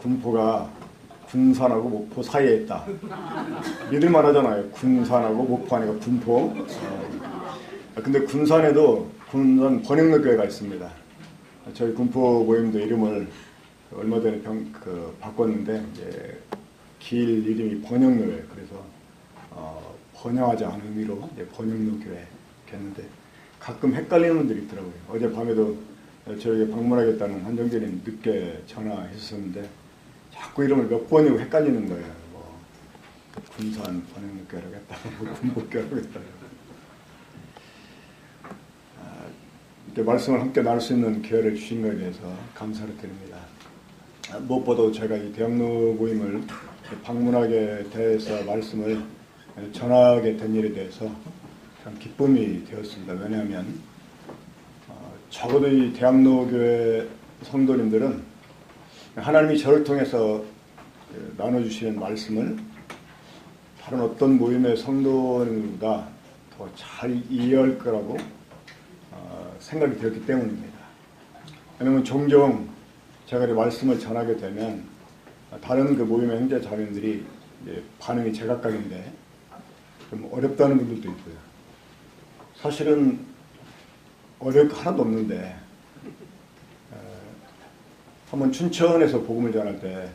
군포가 군산하고 목포 사이에 있다. 믿을만 하잖아요. 군산하고 목포 하니까 군포. 근데 군산에도 군산 번영로교회가 있습니다. 저희 군포 모임도 이름을 얼마 전에 바꿨는데 이제 길 이름이 번영로교회. 그래서 번영하지 않은 의미로 이제 번영로교회 했는데 가끔 헷갈리는 분들이 있더라고요. 어제 밤에도 저에게 방문하겠다는 한정재님 늦게 전화했었는데 자꾸 이름을 몇 번이고 헷갈리는 거예요. 뭐 군산 번영로교회라고 했다, 군포교회라고 했다. 이렇게 말씀을 함께 나눌 수 있는 기회를 주신 것에 대해서 감사를 드립니다. 무엇보다 제가 이 대학로 모임을 방문하게 돼서 말씀을 전하게 된 일에 대해서 참 기쁨이 되었습니다. 왜냐하면 적어도 이 대학로교회 성도님들은 하나님이 저를 통해서 나눠주시는 말씀을 다른 어떤 모임의 성도님보다 더 잘 이해할 거라고 생각이 되었기 때문입니다. 왜냐하면 종종 제가 이 말씀을 전하게 되면 다른 그 모임의 형제 자매들이 반응이 제각각인데 좀 어렵다는 분들도 있고요. 사실은 어려울 거 하나도 없는데 한번 춘천에서 복음을 전할 때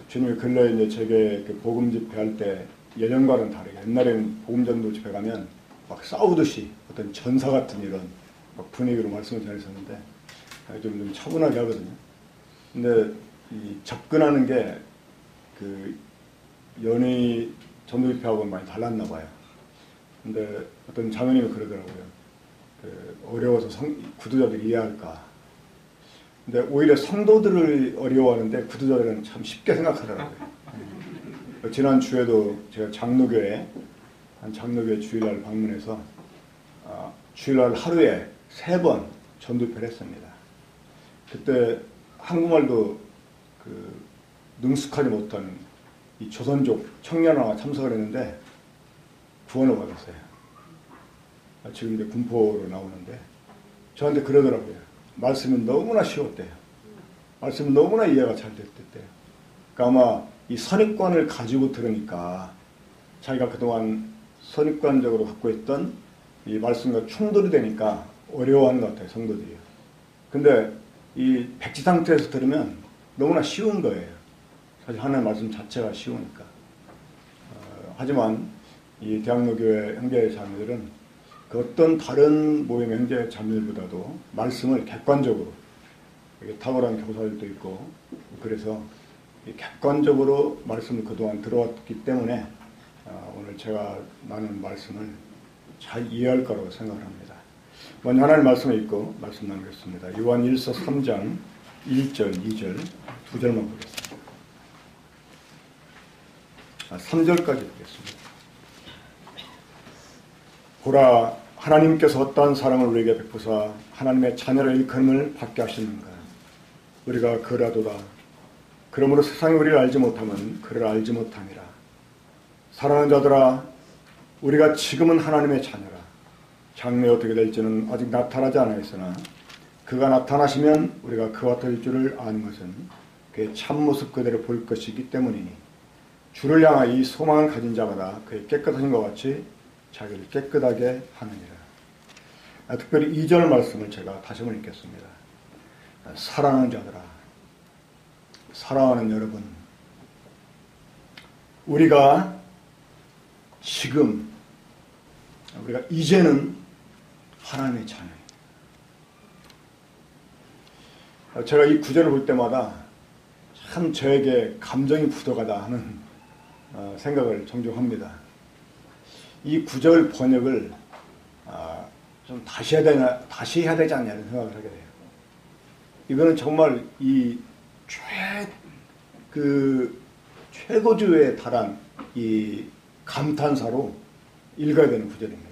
주님이 근래에 이제 제게 복음 집회할 때 예전과는 다르게 옛날에는 복음 전도 집회 가면 막 싸우듯이 어떤 전사 같은 이런 분위기로 말씀을 전했었는데 좀 차분하게 하거든요. 근데 이 접근하는 게 그 연의 전도 집회하고는 많이 달랐나 봐요. 근데 어떤 장로님이 그러더라고요. 어려워서 구두자들이 이해할까. 근데 오히려 성도들을 어려워하는데 구두자들은 참 쉽게 생각하더라고요. 지난 주에도 제가 장로교회 주일날 방문해서 주일날 하루에 3번 전도회를 했습니다. 그때 한국말도 능숙하지 못한 이 조선족 청년화가 참석을 했는데 구원을 받았어요. 지금 이제 군포로 나오는데 저한테 그러더라고요. 말씀은 너무나 쉬웠대요. 말씀은 너무나 이해가 잘 됐대요. 그러니까 아마 이 선입관을 가지고 들으니까 자기가 그동안 선입관적으로 갖고 있던 이 말씀과 충돌이 되니까 어려워하는 것 같아요, 성도들이요. 근데 이 백지 상태에서 들으면 너무나 쉬운 거예요. 사실 하나님의 말씀 자체가 쉬우니까. 하지만 이 대학로교회 형제 자매들은 그 어떤 다른 모임의 형제 자매들보다도 말씀을 객관적으로, 탁월한 교사들도 있고 그래서 객관적으로 말씀을 그동안 들어왔기 때문에 오늘 제가 나누는 말씀을 잘 이해할 거라고 생각을 합니다. 먼저 하나님의 말씀을 읽고 말씀 나누겠습니다. 요한일서 3장 1절, 2절, 2절만 보겠습니다. 3절까지 보겠습니다. 보라, 하나님께서 어떠한 사랑을 우리에게 베푸사 하나님의 자녀를 일컬음을 받게 하시는가. 우리가 그라도다. 그러므로 세상이 우리를 알지 못하면 그를 알지 못함이라. 사랑하는 자들아, 우리가 지금은 하나님의 자녀라. 장래 어떻게 될지는 아직 나타나지 않았으나 그가 나타나시면 우리가 그와 같을 줄을 아는 것은 그의 참모습 그대로 볼 것이기 때문이니 주를 향하여 이 소망을 가진 자마다 그의 깨끗하신 것 같이 자기를 깨끗하게 하느니라. 특별히 2절 말씀을 제가 다시 한번 읽겠습니다. 사랑하는 자들아, 사랑하는 여러분, 우리가 지금, 우리가 이제는 하나님의 자녀예요. 제가 이 구절을 볼 때마다 참 저에게 감정이 부족하다 하는 생각을 종종 합니다. 이 구절 번역을 좀 다시 해야 되지 않냐는 생각을 하게 돼요. 이거는 정말 이 최고조에 달한 이 감탄사로 읽어야 되는 구절입니다.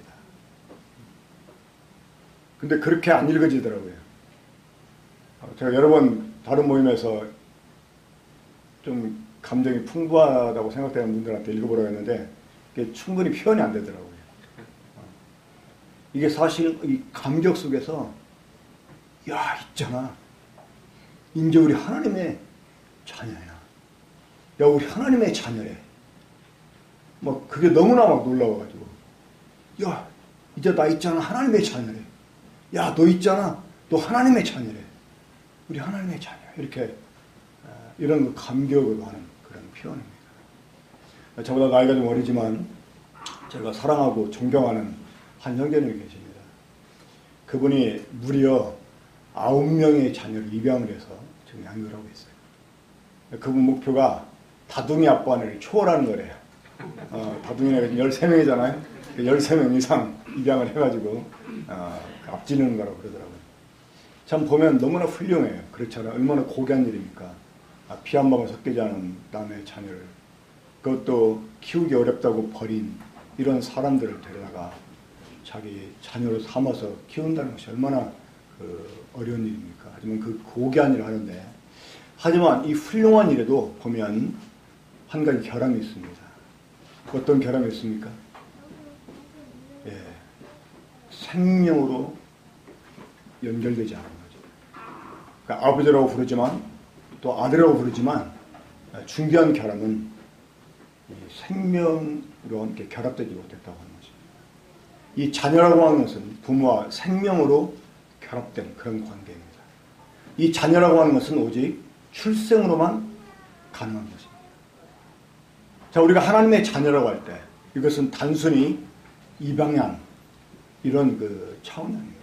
근데 그렇게 안 읽어지더라고요. 제가 여러 번 다른 모임에서 좀 감정이 풍부하다고 생각되는 분들한테 읽어보라고 했는데 이게 충분히 표현이 안 되더라고요. 이게 사실 이 감격 속에서 있잖아. 이제 우리 하나님의 자녀야. 야, 우리 하나님의 자녀래. 막 그게 너무나 막 놀라워가지고, 야, 이제 나 있잖아. 하나님의 자녀래. 야, 너 있잖아. 너 하나님의 자녀래. 우리 하나님의 자녀. 이렇게 이런 감격을 하는 그런 표현입니다. 저보다 나이가 좀 어리지만 제가 사랑하고 존경하는 한 형제님이 계십니다. 그분이 무려 9명의 자녀를 입양을 해서 지금 양육을 하고 있어요. 그분 목표가 다둥이 아빠를 초월하는 거래요. 다둥이가 13명이잖아요. 13명 이상 입양을 해가지고 앞지르는 거라고 그러더라고요. 참 보면 너무나 훌륭해요. 그렇잖아요. 얼마나 고귀한 일입니까? 피 한 방울 섞이지 않은 남의 자녀를, 그것도 키우기 어렵다고 버린 이런 사람들을 데려다가 자기 자녀로 삼아서 키운다는 것이 얼마나 어려운 일입니까? 하지만 그 고귀한 일을 하는데, 하지만 이 훌륭한 일에도 보면 한 가지 결함이 있습니다. 어떤 결함이 있습니까? 예, 생명으로 연결되지 않은 거죠. 그러니까 아버지라고 부르지만 또 아들이라고 부르지만 중요한 결함은 이 생명으로 이렇게 결합되지 못했다고 하는 것입니다. 이 자녀라고 하는 것은 부모와 생명으로 결합된 그런 관계입니다. 이 자녀라고 하는 것은 오직 출생으로만 가능한 것입니다. 자, 우리가 하나님의 자녀라고 할 때 이것은 단순히 입양한 이런 그 차원입니다.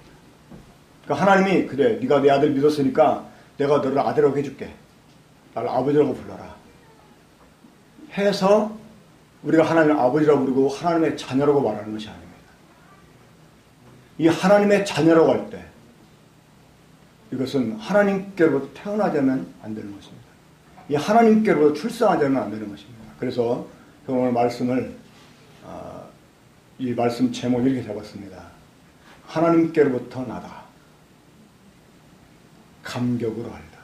그러니까 하나님이 그래, 네가 내 아들 믿었으니까 내가 너를 아들이라고 해줄게. 나를 아버지라고 불러라. 해서 우리가 하나님을 아버지라고 부르고 하나님의 자녀라고 말하는 것이 아닙니다. 이 하나님의 자녀라고 할 때 이것은 하나님께로부터 태어나자면 안 되는 것입니다. 이 하나님께로부터 출생하자면 안 되는 것입니다. 그래서 오늘 말씀을 이 말씀 제목을 이렇게 잡았습니다. 하나님께로부터 나다. 감격으로 알다.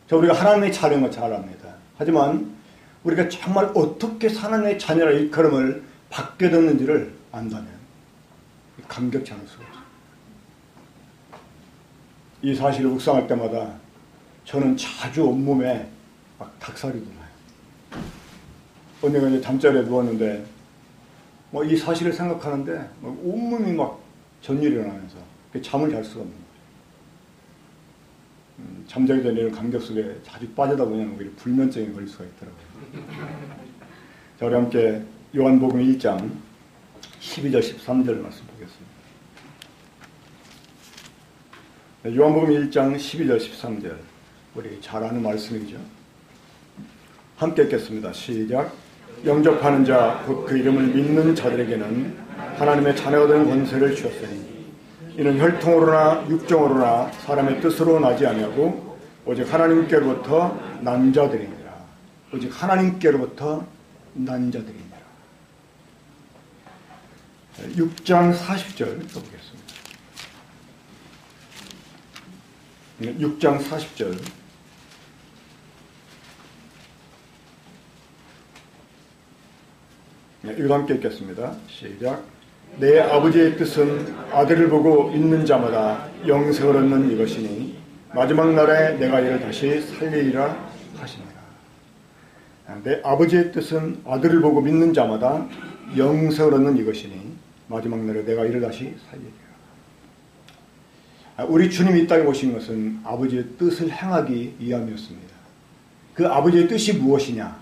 자, 우리가 하나님의 자녀인 걸 잘 압니다. 하지만 우리가 정말 어떻게 하나님의 자녀라 일컬음을 받게 됐는지를 안다면 감격치 않을 수가 없어요. 이 사실을 묵상할 때마다 저는 자주 온몸에 막 닭살이 돋아요. 언니가 이제 잠자리에 누웠는데 이 사실을 생각하는데 막 온몸이 막 전율이 일어나면서 잠을 잘 수가 없는 거예요. 잠자기 전에 이런 감격 속에 자주 빠지다 보면 오히려 불면증에 걸릴 수가 있더라고요. 자, 우리 함께 요한복음 1장 12절 13절 말씀 보겠습니다. 요한복음 1장 12절 13절 우리 잘 아는 말씀이죠. 함께 읽겠습니다. 시작. 영접하는 자 곧 그 이름을 믿는 자들에게는 하나님의 자녀가 되는 권세를 주었으니 이는 혈통으로나 육정으로나 사람의 뜻으로 나지 아니하고 오직 하나님께로부터 난 자들이니라. 오직 하나님께로부터 난 자들이니라. 6장 40절 읽어보겠습니다. 6장 40절 이거 함께 읽겠습니다. 시작. 내 아버지의 뜻은 아들을 보고 믿는 자마다 영생을 얻는 이것이니 마지막 날에 내가 이를 다시 살리리라 하시니라. 내 아버지의 뜻은 아들을 보고 믿는 자마다 영생을 얻는 이것이니 마지막 날에 내가 이를 다시 살리리라. 우리 주님이 이 땅에 오신 것은 아버지의 뜻을 행하기 위함이었습니다. 그 아버지의 뜻이 무엇이냐?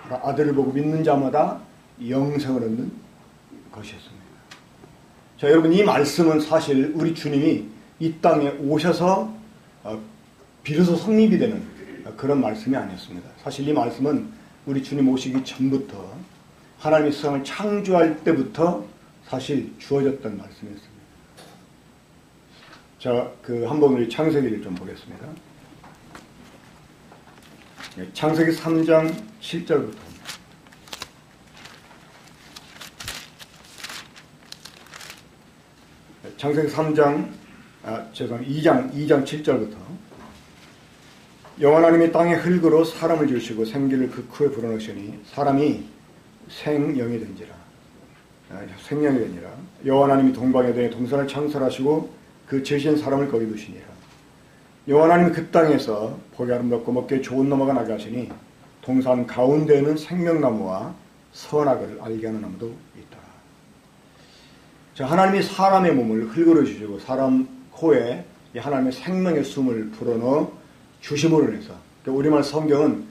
바로 아들을 보고 믿는 자마다 영생을 얻는 것이었습니다. 자, 여러분, 이 말씀은 사실 우리 주님이 이 땅에 오셔서 비로소 성립이 되는 그런 말씀이 아니었습니다. 사실 이 말씀은 우리 주님 오시기 전부터 하나님이 세상을 창조할 때부터 사실 주어졌던 말씀이었습니다. 자, 한번 우리 창세기를 좀 보겠습니다. 창세기 3장 7절부터. 창세기 2장 7절부터. 여호와 하나님이 땅의 흙으로 사람을 지으시고 생기를 그 코에 불어넣으시니 사람이 생명이 되니라. 여호와 하나님이 동방에 대해 동산을 창설하시고 그 지으신 사람을 거기 두시니라. 여호와 하나님이 그 땅에서 보기 아름답고 먹기 좋은 나무가 나게 하시니 동산 가운데에는 생명나무와 선악을 알게 하는 나무도 있더라. 자, 하나님이 사람의 몸을 흙으로 주시고 사람 코에 이 하나님의 생명의 숨을 불어넣어 주심으로 인해서, 우리말 성경은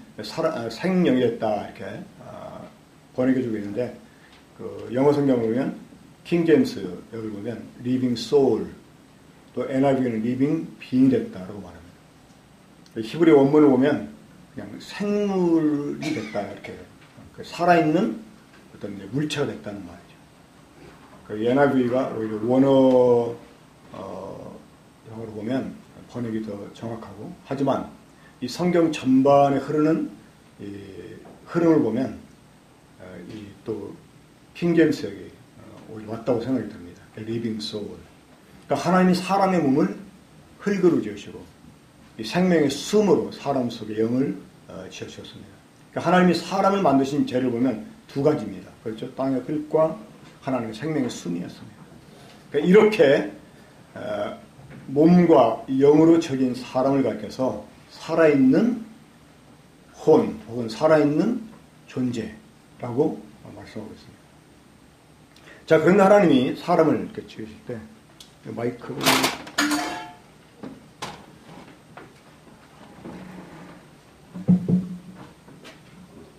생명이 됐다 이렇게 번역해주고 있는데, 그 영어 성경을 보면 킹 제임스 여기 보면 living soul, 또 NIV는 living being 됐다라고 말합니다. 히브리 원문을 보면 그냥 생물이 됐다 이렇게, 살아있는 어떤 물체가 됐다는 말이죠. 그 NIV가 오히려 원어 영어로 보면 번역이 더 정확하고, 하지만 이 성경 전반에 흐르는 이 흐름을 보면 이 또 킹제임스역이 오히려 맞다고 생각이 듭니다. living soul. 그러니까 하나님이 사람의 몸을 흙으로 지으시고 이 생명의 숨으로 사람 속에 영을 지으셨습니다. 그러니까 하나님이 사람을 만드신 죄를 보면 두 가지입니다. 그렇죠? 땅의 흙과 하나님의 생명의 숨이었습니다. 그러니까 이렇게 몸과 영으로 지어진 사람을 가리켜서 살아있는 혼 혹은 살아있는 존재라고 말씀하고 있습니다. 자, 그런데 하나님이 사람을 이렇게 지으실 때 마이크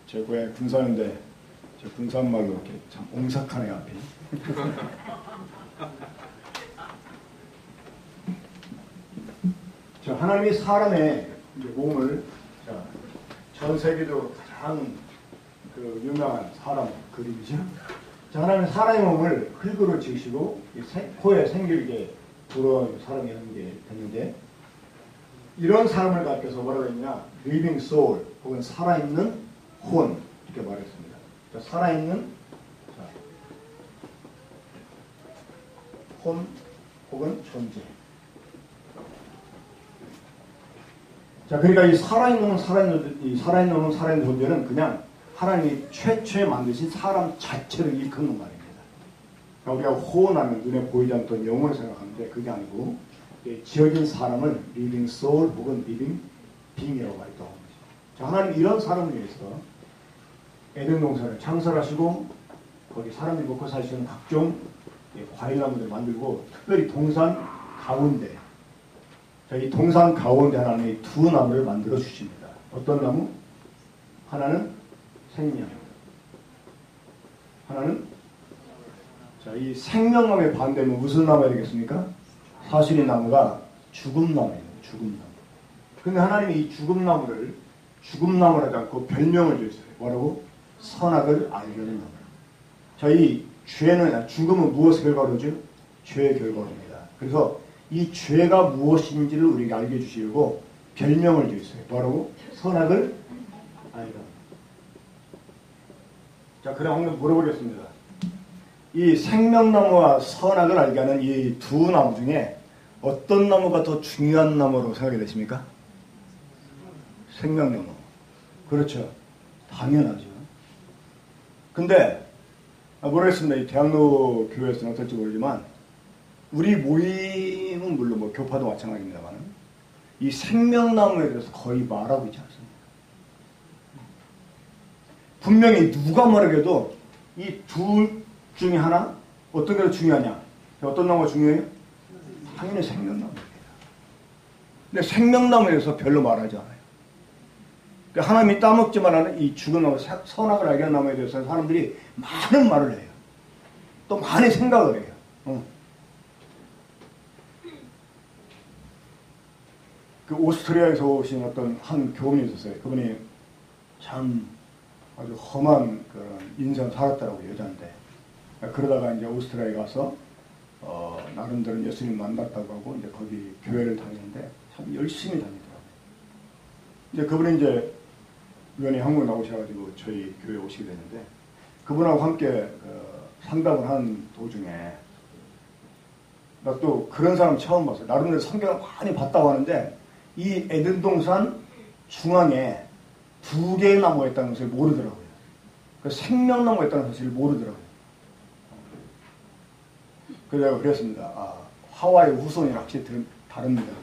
제 고향 군산인데 제 군산말로 이렇게 참 옹삭하네요 앞이. 자, 하나님이 사람의 몸을, 전 세계적으로 가장 그 유명한 사람 그림이죠. 자, 하나님은 사람의 몸을 흙으로 지으시고 코에 생길게 불어온 사람이 하는 게 됐는데, 이런 사람을 가리켜서 뭐라고 했냐, living soul 혹은 살아있는 혼 이렇게 말했습니다. 자, 살아있는 혼 혹은 존재. 자, 그러니까 이 살아있는 존재는 그냥 하나님이 최초에 만드신 사람 자체를 일컫는 말입니다. 그러니까 우리가 호언하면 눈에 보이지 않던 영혼을 생각하는데 그게 아니고 지어진 사람을 living soul 혹은 living being이라고 말했다고 합니다. 자, 하나님 이런 사람을 위해서 에덴 동산을 창설하시고 거기 사람들이 먹고 살 수 있는 각종 과일나무들 만들고, 특별히 동산 가운데, 자, 이 동산 가운데 하나님이 두 나무를 만들어 주십니다. 어떤 나무? 하나는 생명, 하나는, 자, 이 생명나무의 반대는 무슨 나무가 되겠습니까? 사실 이 나무가 죽음나무예요. 죽음나무. 근데 하나님이 이 죽음나무를 죽음나무라 하지 않고 별명을 주셨어요. 뭐라고? 선악을 알게 하는 나무. 자, 이 죄는, 죽음은 무엇의 결과로죠? 죄의 결과입니다. 그래서 이 죄가 무엇인지를 우리에게 알게 해주시고 별명을 주셨어요. 뭐라고? 선악을 알게 합니다. 자, 그럼 한번 물어보겠습니다. 이 생명나무와 선악을 알게 하는 이 두 나무 중에 어떤 나무가 더 중요한 나무로 생각이 되십니까? 생명나무. 그렇죠. 당연하죠. 근데 모르겠습니다. 이 대학로 교회에서는 어떨지 모르지만 우리 모임은 물론 뭐 교파도 마찬가지입니다만 이 생명나무에 대해서 거의 말하고 있지 않습니다. 분명히 누가 말하게도 이 둘 중에 하나 어떤 게 더 중요하냐? 어떤 나무가 중요해요? 당연히 생명나무입니다. 근데 생명나무에 대해서 별로 말하지 않아요. 그러니까 하나님이 따먹지만 하는 이 죽은 나무, 선악을 알게 하는 나무에 대해서 사람들이 많은 말을 해요. 또 많이 생각을 해요. 그 오스트리아에서 오신 어떤 한 교훈이 있었어요. 그분이 참 아주 험한 그런 인생 살았더라고요, 여자인데. 그러다가 이제 오스트리아에 가서 나름대로 예수님 만났다고 하고 이제 거기 교회를 다니는데 참 열심히 다니더라고요. 이제 그분이 이제 우연히 한국에 나오셔가지고 저희 교회에 오시게 됐는데 그분하고 함께 상담을 하는 도중에 나 또 그런 사람 처음 봤어요. 나름대로 성경을 많이 봤다고 하는데 이 에덴 동산 중앙에 두 개의 나무가 있다는 것을 모르더라고요. 그 생명나무가 있다는 사실을 모르더라고요. 그래서 내가 그랬습니다. 아, 하와이 후손이 확실히 다릅니다.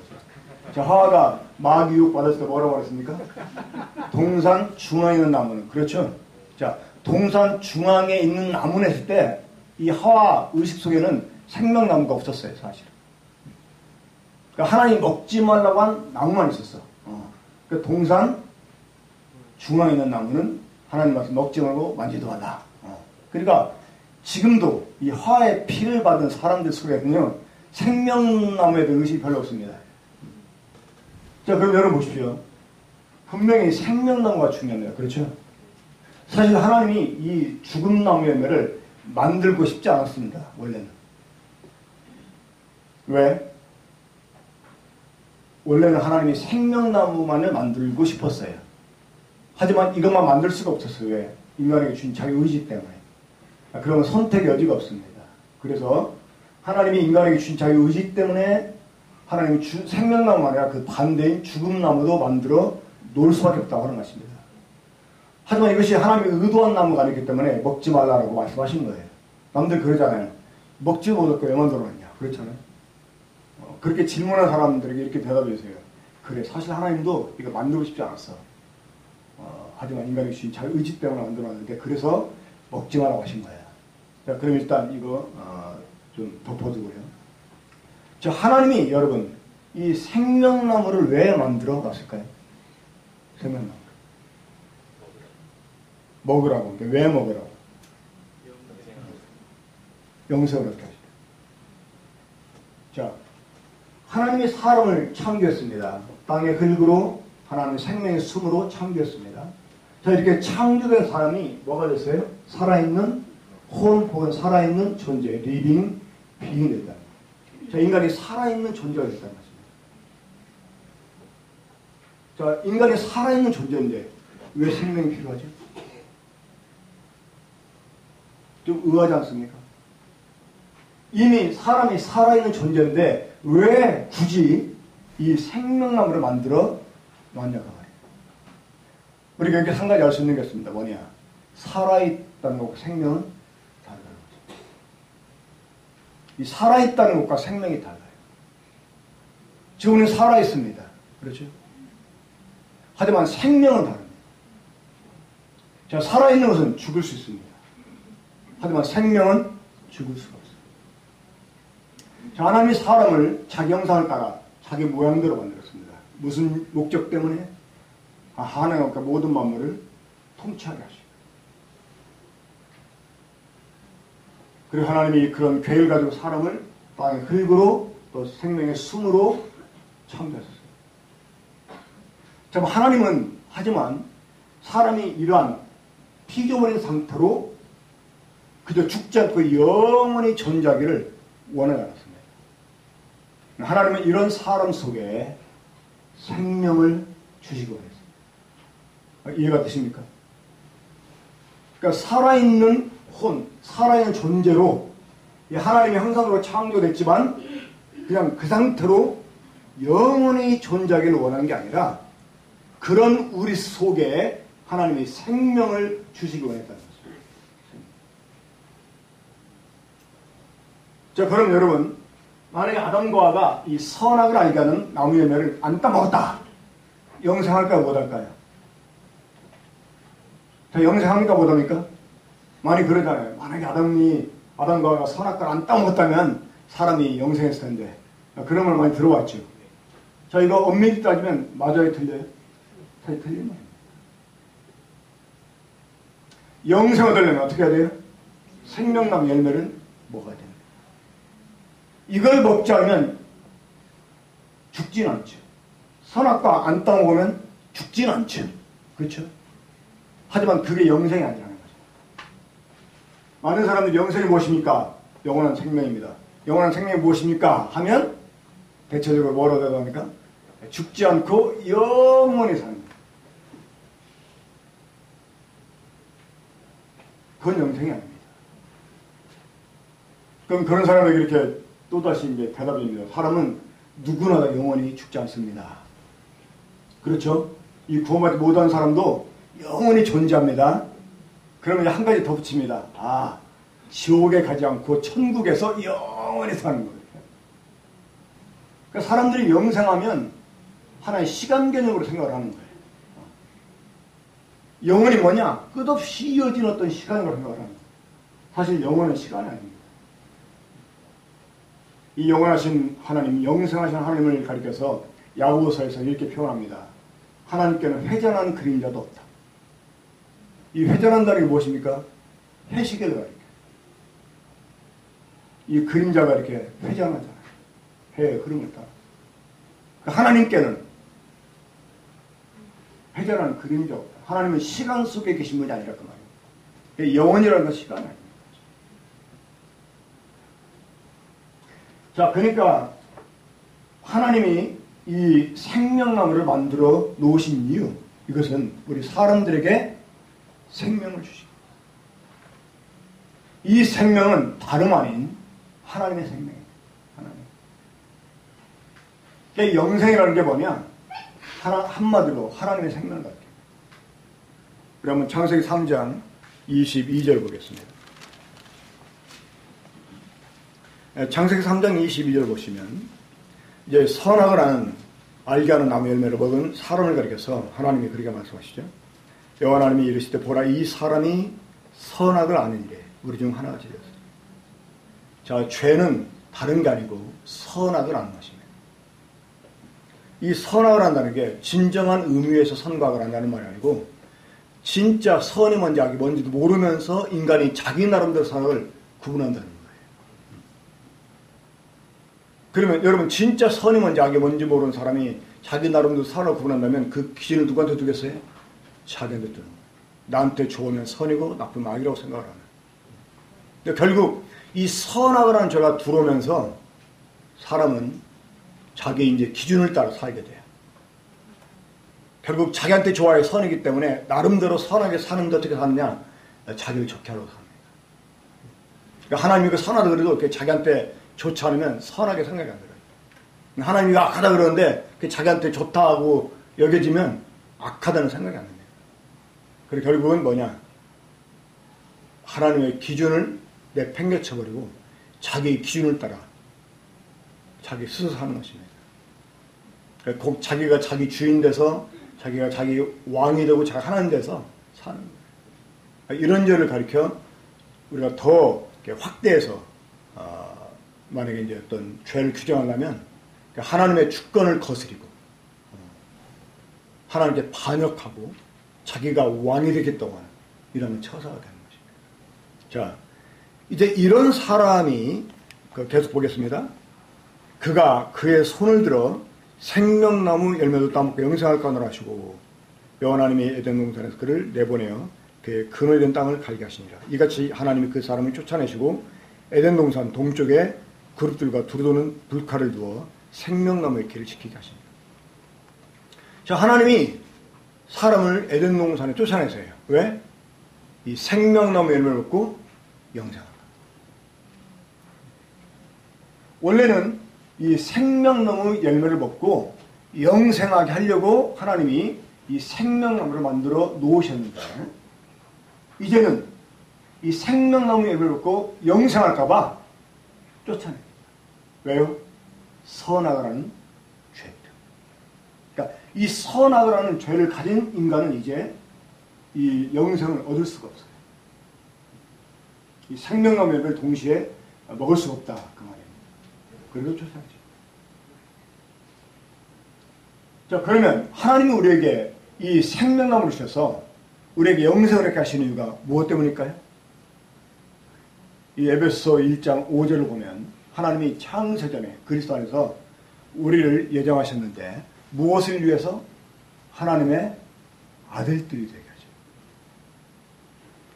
자, 하와가 마귀 유혹 받았을 때 뭐라고 말했습니까? 동산 중앙에 있는 나무는. 그렇죠? 자, 동산 중앙에 있는 나무는 했을 때 이 하와 의식 속에는 생명나무가 없었어요, 사실. 그러니까 하나님 먹지 말라고 한 나무만 있었어. 그러니까 동산 중앙에 있는 나무는 하나님 말씀 먹지 말고 만지도 말라. 그러니까 지금도 이 하와의 피를 받은 사람들 속에는요, 생명나무에 대한 의식이 별로 없습니다. 자, 그럼 여러분 보십시오. 분명히 생명나무가 중요합니다. 그렇죠? 사실 하나님이 이 죽은 나무 열매를 만들고 싶지 않았습니다. 원래는. 왜? 원래는 하나님이 생명나무만을 만들고 싶었어요. 하지만 이것만 만들 수가 없었어요. 왜? 인간에게 주신 자기 의지 때문에. 그러면 선택의 여지가 없습니다. 그래서 하나님이 인간에게 주신 자기 의지 때문에 하나님이 생명나무 아니라 그 반대인 죽은 나무도 만들어 놓을 수밖에 없다고 하는 것입니다. 하지만 이것이 하나님이 의도한 나무가 아니기 때문에 먹지 말라고 말씀하신 거예요. 남들 그러잖아요. 먹지 못할 거 왜 만들어놨냐. 그렇잖아요. 그렇게 질문한 사람들에게 이렇게 대답해 주세요. 그래, 사실 하나님도 이거 만들고 싶지 않았어. 하지만 인간이 주신 자기 의지 때문에 만들어놨는데 그래서 먹지 말라고 하신 거야. 자, 그럼 일단 이거 좀 덮어두고요. 자, 하나님이 여러분 이 생명나무를 왜 만들어 놨을까요? 생명나무. 먹으라고. 왜 먹으라고? 영생을 얻게 하시죠. 자, 하나님이 사람을 창조했습니다. 땅의 흙으로 하나님의 생명의 숨으로 창조했습니다. 자, 이렇게 창조된 사람이 뭐가 됐어요? 살아있는 혼 혹은 살아있는 존재, 리빙 비잉이 됐다. 자, 인간이 살아있는 존재가 됐다는 것입니다. 자, 인간이 살아있는 존재인데 왜 생명이 필요하죠? 좀 의아하지 않습니까? 이미 사람이 살아있는 존재인데 왜 굳이 이 생명나무를 만들어 놨냐가 말이에요. 우리가 이렇게 한 가지 알 수 있는 게 있습니다. 뭐냐? 살아있다는 것과 생명은 다르다는 거죠. 이 살아있다는 것과 생명이 달라요. 지금 우리는 살아있습니다. 그렇죠? 하지만 생명은 다릅니다. 자, 살아있는 것은 죽을 수 있습니다. 하지만 생명은 죽을 수가 없어요. 자, 하나님이 사람을 자기 형상을 따라 자기 모양대로 만들었습니다. 무슨 목적 때문에? 하나님과 모든 만물을 통치하게 하시고. 그리고 하나님이 그런 계획을 가지고 사람을 땅의 흙으로 또 생명의 숨으로 창조하셨어요. 자, 하나님은 하지만 사람이 이러한 피조물인 상태로 그저 죽지 않고 영원히 존재하기를 원하지 않았습니다. 하나님은 이런 사람 속에 생명을 주시기 원했습니다. 이해가 되십니까? 그러니까 살아있는 혼, 살아있는 존재로 하나님의 형상으로 창조됐지만 그냥 그 상태로 영원히 존재하기를 원하는 게 아니라 그런 우리 속에 하나님이 생명을 주시기 원했다는 것입니다. 자, 그럼 여러분, 만약에 아담과 하와가 이 선악을 알게 하는 나무 열매를 안 따먹었다. 영생할까요? 못할까요? 자, 영생합니까? 못합니까? 많이 그러잖아요. 만약에 아담과 하와가 선악과를 안 따먹었다면 사람이 영생했을 텐데. 그런 걸 많이 들어왔죠. 자, 이거 엄밀히 따지면 맞아요? 틀려요? 사실 틀린 말입니다. 영생을 얻으려면 어떻게 해야 돼요? 생명나무 열매를 먹어야 됩니다. 이걸 먹지 않으면 죽진 않죠. 선악과 안 따먹으면 죽진 않죠. 그렇죠? 하지만 그게 영생이 아니라는 거죠. 많은 사람들이 영생이 무엇입니까? 영원한 생명입니다. 영원한 생명이 무엇입니까? 하면 대체적으로 뭐라고 대답합니까? 죽지 않고 영원히 삽니다. 그건 영생이 아닙니다. 그럼 그런 사람에게 이렇게 또다시 이제 대답입니다. 사람은 누구나 다 영원히 죽지 않습니다. 그렇죠? 이 구원받지 못한 사람도 영원히 존재합니다. 그러면 한 가지 더 붙입니다. 지옥에 가지 않고 천국에서 영원히 사는 거예요. 그러니까 사람들이 영생하면 하나의 시간 개념으로 생각을 하는 거예요. 영혼이 뭐냐? 끝없이 이어진 어떤 시간으로 생각을 하는 거예요. 사실 영혼은 시간이 아닙니다. 이 영원하신 하나님, 영생하신 하나님을 가리켜서 야고보서에서 이렇게 표현합니다. 하나님께는 회전한 그림자도 없다. 이 회전한다는 게 무엇입니까? 해시계를 가리켜요. 이 그림자가 이렇게 회전하잖아요. 해의 흐름을 따라. 하나님께는 회전한 그림자 없다. 하나님은 시간 속에 계신 분이 아니라 그 말이에요. 영원이라는 건 시간이 아닙니다. 자, 그러니까 하나님이 이 생명나무를 만들어 놓으신 이유, 이것은 우리 사람들에게 생명을 주십니다. 이 생명은 다름 아닌 하나님의 생명입니다. 하나님. 그러니까 영생이라는 게 뭐냐? 한마디로 하나님의 생명을 갖게. 그러면 창세기 3장 22절 보겠습니다. 창세기 3장 22절 보시면 이제 선악을 아는 알게 하는 나무 열매를 먹은 사람을 가리켜서 하나님이 그렇게 말씀하시죠. 여호와 하나님이 이르시되 보라 이 사람이 선악을 아는 이래 우리 중 하나가 되었어요. 자, 죄는 다른 게 아니고 선악을 아는 것입니다. 이 선악을 한다는 게 진정한 의미에서 선과 악을 한다는 말이 아니고 진짜 선이 뭔지 악이 뭔지도 모르면서 인간이 자기 나름대로 선악을 구분한다는 거예요. 그러면 여러분 진짜 선이 뭔지 악이 뭔지 모르는 사람이 자기 나름대로 선을 구분한다면 그 기준을 누구한테 두겠어요? 자기한테 두는 거예요. 나한테 좋으면 선이고 나쁘면 악이라고 생각을 하는. 근데 결국 이 선악을 하는 죄가 들어오면서 사람은 자기 이제 기준을 따라 살게 돼요. 결국 자기한테 좋아야 선이기 때문에 나름대로 선하게 사는데 어떻게 사느냐? 자기를 좋게 하려고 삽니다. 그러니까 하나님이 그 선하다 그래도 자기한테 좋지 않으면 선하게 생각이 안 들어요. 하나님이 악하다 그러는데 자기한테 좋다고 여겨지면 악하다는 생각이 안 듭니다. 그리고 결국은 뭐냐? 하나님의 기준을 내팽개쳐버리고 자기의 기준을 따라 자기 스스로 사는 것입니다. 꼭 자기가 자기 주인 돼서 자기가 자기 왕이 되고 자기 하나님 돼서 사는 거예요. 이런 죄를 가리켜 우리가 더 확대해서 만약에 이제 어떤 죄를 규정하려면 하나님의 주권을 거스리고 하나님께 반역하고 자기가 왕이 되겠다고 하는 이런 처사가 되는 것입니다. 자, 이제 이런 사람이 계속 보겠습니다. 그가 그의 손을 들어 생명나무 열매도 따먹고 영생할 까노라 하시고 여호와 하나님이 에덴 동산에서 그를 내보내어 그의 근원이 된 땅을 갈게 하시니라. 이같이 하나님이 그 사람을 쫓아내시고 에덴 동산 동쪽에 그룹들과 두루도는 불칼을 두어 생명나무의 길을 지키게 하십니다. 자, 하나님이 사람을 에덴 동산에 쫓아내세요. 왜? 이 생명나무 열매를 먹고 영생한다. 원래는 이 생명나무 열매를 먹고 영생하게 하려고 하나님이 이 생명나무를 만들어 놓으셨는데 이제는 이 생명나무 열매를 먹고 영생할까봐 쫓아냅니다. 왜요? 선악을 하는 죄. 그러니까 이 선악을 하는 죄를 가진 인간은 이제 이 영생을 얻을 수가 없어요. 이 생명나무 열매를 동시에 먹을 수가 없다 그 말이에요. 그래서 쫓아내죠. 자, 그러면 하나님이 우리에게 이 생명나무를 주셔서 우리에게 영생을 이렇게 하시는 이유가 무엇 때문일까요? 이 에베소 1장 5절을 보면 하나님이 창세전에 그리스도 안에서 우리를 예정하셨는데 무엇을 위해서? 하나님의 아들들이 되게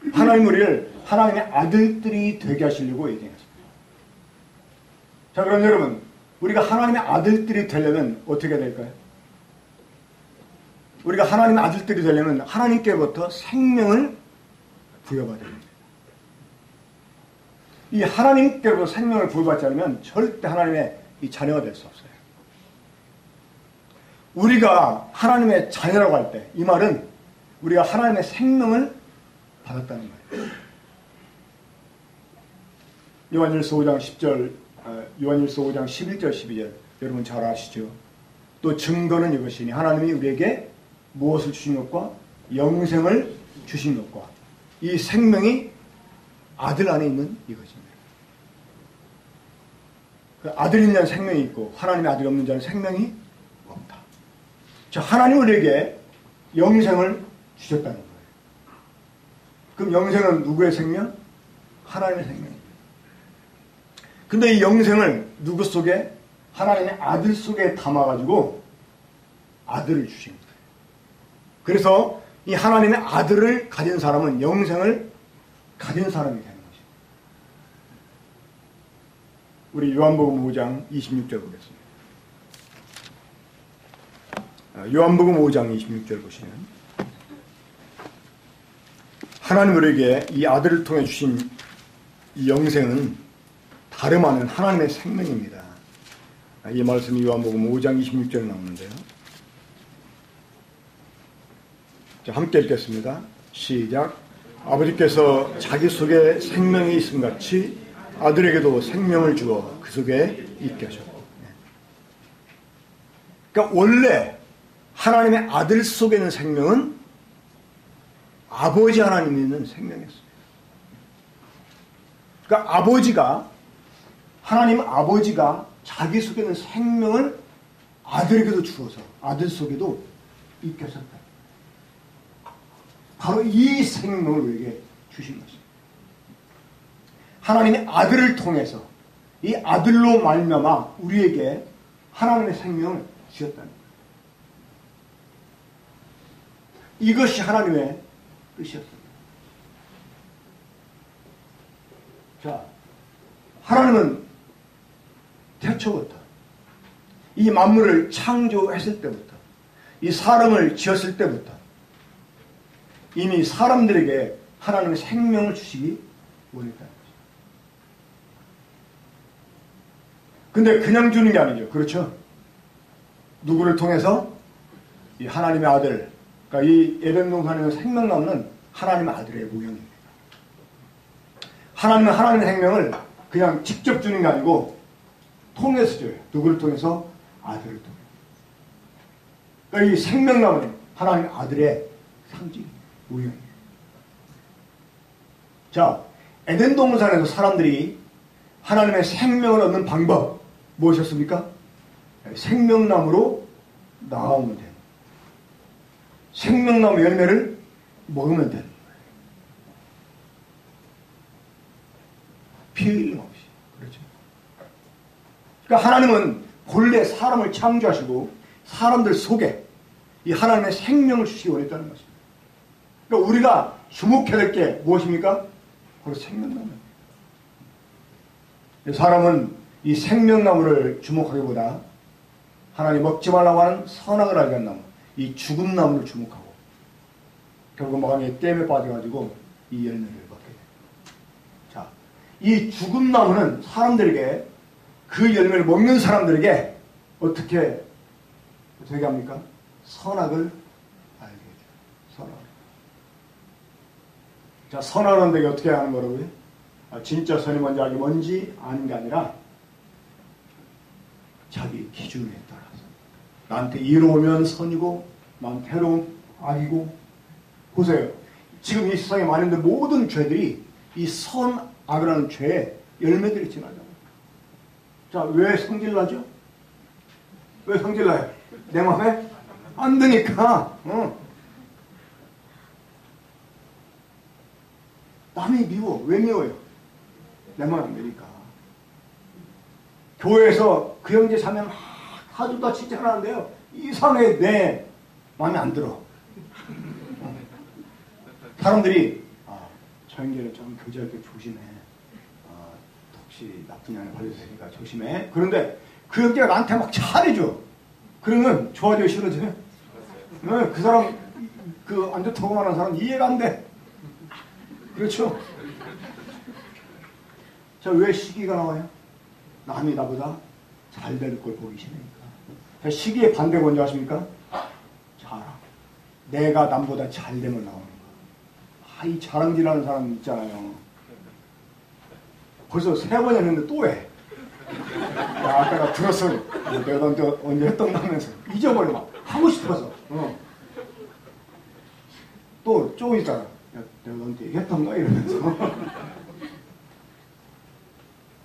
하죠. 하나님 우리를 하나님의 아들들이 되게 하시려고 예정하셨습니다. 자, 그럼 여러분 우리가 하나님의 아들들이 되려면 어떻게 될까요? 우리가 하나님의 아들들이 되려면 하나님께부터 생명을 부여받아야 됩니다. 이 하나님께로부터 생명을 부여받지 않으면 절대 하나님의 이 자녀가 될 수 없어요. 우리가 하나님의 자녀라고 할 때 이 말은 우리가 하나님의 생명을 받았다는 말이에요. 요한일서 5장 10절, 요한일서 5장 11절 12절 여러분 잘 아시죠? 또 증거는 이것이니 하나님이 우리에게 무엇을 주신 것과 영생을 주신 것과 이 생명이 아들 안에 있는 이것입니다. 그 아들 있는 자는 생명이 있고 하나님의 아들이 없는 자는 생명이 없다. 자, 하나님 우리에게 영생을 주셨다는 거예요. 그럼 영생은 누구의 생명? 하나님의 생명입니다. 근데 이 영생을 누구 속에? 하나님의 아들 속에 담아가지고 아들을 주신 거예요. 그래서 이 하나님의 아들을 가진 사람은 영생을 가진 사람이 되는 것입니다. 우리 요한복음 5장 26절 보겠습니다. 요한복음 5장 26절 보시면 하나님 우리에게 이 아들을 통해 주신 이 영생은 다름 아닌 하나님의 생명입니다. 이 말씀이 요한복음 5장 26절에 나오는데요. 자, 함께 읽겠습니다. 시작. 아버지께서 자기 속에 생명이 있음 같이 아들에게도 생명을 주어 그 속에 있게 하셨고. 그러니까 원래 하나님의 아들 속에 있는 생명은 아버지 하나님이 있는 생명이었어요. 그러니까 하나님 아버지가 자기 속에 있는 생명을 아들에게도 주어서 아들 속에도 있게 하셨다. 바로 이 생명을 우리에게 주신 것입니다. 하나님의 아들을 통해서 이 아들로 말미암아 우리에게 하나님의 생명을 주셨다는 거예요. 이것이 하나님의 뜻이었습니다. 자, 하나님은 태초부터 이 만물을 창조했을 때부터 이 사람을 지었을 때부터 이미 사람들에게 하나님의 생명을 주시기 원했다는 거죠. 근데 그냥 주는 게 아니죠. 그렇죠? 누구를 통해서? 이 하나님의 아들, 그러니까 이 에덴 동산에는 생명나무는 하나님의 아들의 모형입니다. 하나님은 하나님의 생명을 그냥 직접 주는 게 아니고 통해서 줘요. 누구를 통해서? 아들을 통해서. 그러니까 이 생명나무는 하나님의 아들의 상징, 모형이에요. 자, 에덴 동산에서 사람들이 하나님의 생명을 얻는 방법 무엇이었습니까? 생명나무로 나오면 돼요. 생명나무 열매를 먹으면 돼요. 피 흘림 없이. 그렇죠. 그러니까 하나님은 본래 사람을 창조하시고 사람들 속에 이 하나님의 생명을 주시기 원했다는 것입니다. 그러니까 우리가 주목해야 될 게 무엇입니까? 바로 생명나무입니다. 사람은 이 생명나무를 주목하기보다 하나님 먹지 말라고 하는 선악을 알게 한 나무, 이 죽은 나무를 주목하고 결국 마음에 땜에 빠져가지고 이 열매를 먹게 돼요. 자, 이 죽은 나무는 사람들에게 그 열매를 먹는 사람들에게 어떻게 합니까? 선악을 알게 해줘요. 선악. 자, 선악을 되게 어떻게 하는 거라고요? 진짜 선이 뭔지 알기 뭔지 아는 게 아니라 자기 기준에 따라서 나한테 이로우면 선이고 나한테 해로운 악이고. 보세요. 지금 이 세상에 많은 모든 죄들이 이 선악이라는 죄의 열매들이 지나잖아요. 자, 왜 성질나죠? 왜 성질나요? 내 마음에 안 드니까. 남이 미워. 왜 미워요? 내 마음에 안 되니까. 교회에서 그 형제 자매 막 하도 다 칭찬하는데요. 이상하게 내 마음에 안 들어. 사람들이 저 형제는 좀 교제할 때 조심해. 혹시 나쁜 양에 걸려있으니까 조심해. 그런데 그 형제가 나한테 막 잘해줘. 그러면 좋아져요? 싫어져요? 그 사람 그 안 좋다고 말하는 사람 이해가 안 돼. 그렇죠? 자, 왜 시기가 나와요? 남이 나보다 잘 될 걸 보기 싫으니까. 자, 시기의 반대가 뭔지 아십니까? 자랑. 내가 남보다 잘 되면 나오는 거. 이 자랑질하는 사람 있잖아요. 벌써 3번 했는데 또 해. 야, 아까 나 들었어. 내가 언제 했던 거 하면서. 잊어버려, 막. 하고 싶어서. 또, 쪼 있잖아. 야, 내가 너한테 얘기했던 거? 이러면서.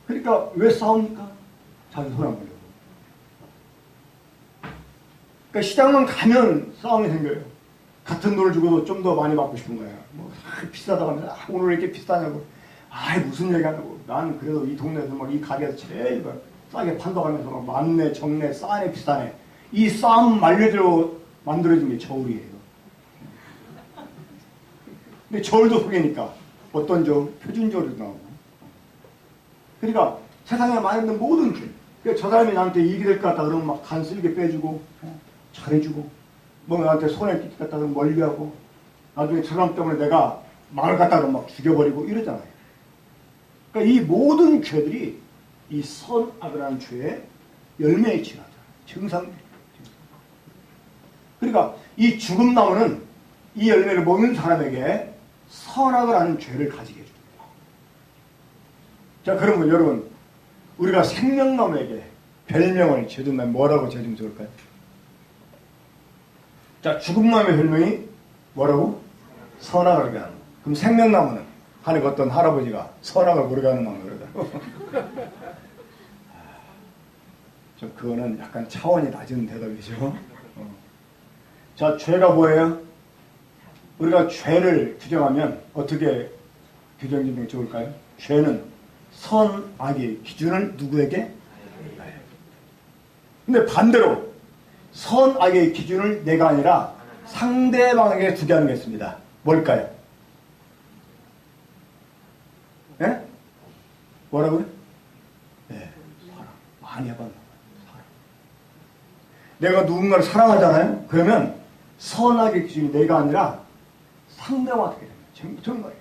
그러니까, 왜 싸웁니까? 자기 손 안 보려고. 그러니까, 시장만 가면 싸움이 생겨요. 같은 돈을 주고도 좀 더 많이 받고 싶은 거야. 뭐, 비싸다고 하면, 오늘 왜 이렇게 비싸냐고. 아이, 무슨 얘기 하냐고. 난 그래도 이 동네에서 막 이 가게에서 제일 싸게 판다고 하면서 막 많네, 적네, 싸네, 비싸네. 이 싸움 말려져 만들어진 게 저울이에요. 근데 저울도 속이니까 어떤 저울? 표준 저울도 나오고. 그러니까 세상에 많이 있는 모든 죄. 그러니까 저 사람이 나한테 이익이 될 것 같다 그러면 막 간쓸게 빼주고, 잘해주고, 뭐 나한테 손해 끼칠 것 같다 그러면 멀리하고, 나중에 저 사람 때문에 내가 망을 갖다 그러면 막 죽여버리고 이러잖아요. 그러니까 이 모든 죄들이 이 선악을 하는 죄의 열매에 지나죠. 증상. 그러니까 이 죽음나무는 이 열매를 먹는 사람에게 선악을 하는 죄를 가지게 해줍니다. 자, 그러면 여러분, 우리가 생명나무에게 별명을 지어준다면 뭐라고 지어주면 좋을까요? 자, 죽음나무의 별명이 뭐라고? 선악을 하게 하는. 그럼 생명나무는 하늘 어떤 할아버지가 선악을 모르게 하는 나무 그러더라고. 좀 그거는 약간 차원이 낮은 대답이죠. 자, 죄가 뭐예요? 우리가 죄를 규정하면 어떻게 규정 지으면 좋을까요? 죄는 선악의 기준을 누구에게? 근데 반대로 선악의 기준을 내가 아니라 상대방에게 두게 하는 게 있습니다. 뭘까요? 예? 뭐라고요? 네, 사랑. 많이 해봤나? 사랑. 내가 누군가를 사랑하잖아요? 그러면 선악의 기준이 내가 아니라 상대방한테 됩니다. 정말.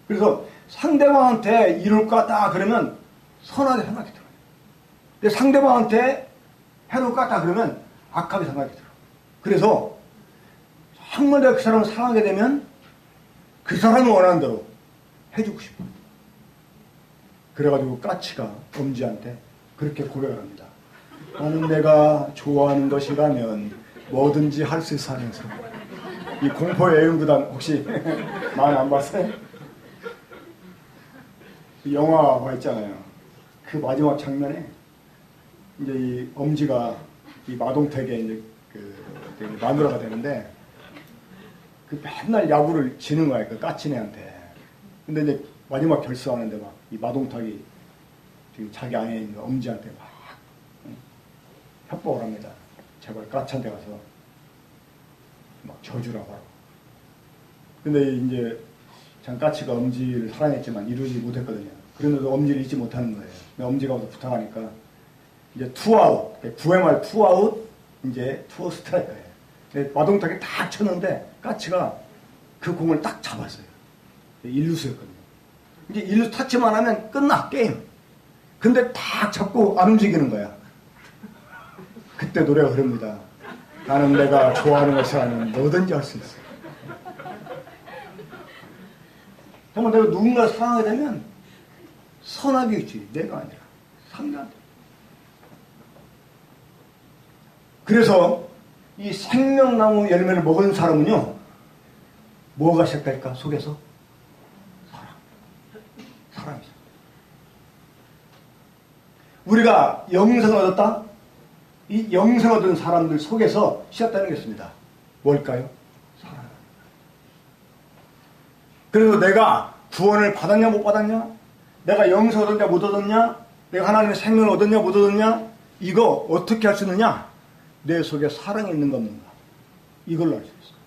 그래서 상대방한테 이룰 것 같다 그러면 선하게 생각이 들어요. 근데 상대방한테 해놓을 것 같다 그러면 악하게 생각이 들어요. 그래서 정말 내가 그 사람을 사랑하게 되면 그 사람이 원하는 대로 해주고 싶어요. 그래가지고 까치가 엄지한테 그렇게 고백을 합니다. 나는 내가 좋아하는 것이라면 뭐든지 할 수 있어 하면서. 이 공포의 애용구단 혹시 많이 안 봤어요? 영화가 있잖아요. 그 마지막 장면에 이제 이 엄지가 이 마동택에 이제 그 마누라가 되는데 그 맨날 야구를 지는 거야, 그 까치네한테. 근데 이제 마지막 결승하는데 막 이 마동탁이 지금 자기 안에 있는 엄지한테 막 협박을 합니다. 제발 까치한테 가서 막 저주라고 하라고. 근데 이제 장 까치가 엄지를 사랑했지만 이루지 못했거든요. 그런데도 엄지를 잊지 못하는 거예요. 근데 엄지가 와서 부탁하니까 이제 투아웃, 9회말 투아웃, 이제 투어 스트라이크예요. 마동탁이 딱 쳤는데 까치가 그 공을 딱 잡았어요. 일루수였거든요. 이제 일루수 타치만 하면 끝나, 게임. 근데 딱 잡고 안 움직이는 거야. 그때 노래가 흐릅니다. 나는 내가 좋아하는 것이 아니면 뭐든지 할 수 있어. 정말 내가 누군가를 사랑하게 되면 선하게 있지, 내가 아니라 상대한테. 그래서 이 생명나무 열매를 먹은 사람은요, 뭐가 시작될까? 속에서? 사랑이죠. 우리가 영생을 얻었다? 이 영생 얻은 사람들 속에서 시작되는 게 있습니다. 뭘까요? 사랑. 그래서 내가 구원을 받았냐 못 받았냐? 내가 영생 얻었냐 못 얻었냐? 내가 하나님의 생명을 얻었냐 못 얻었냐? 이거 어떻게 할 수 있느냐? 내 속에 사랑이 있는가 없는가? 이걸로 알 수 있어요.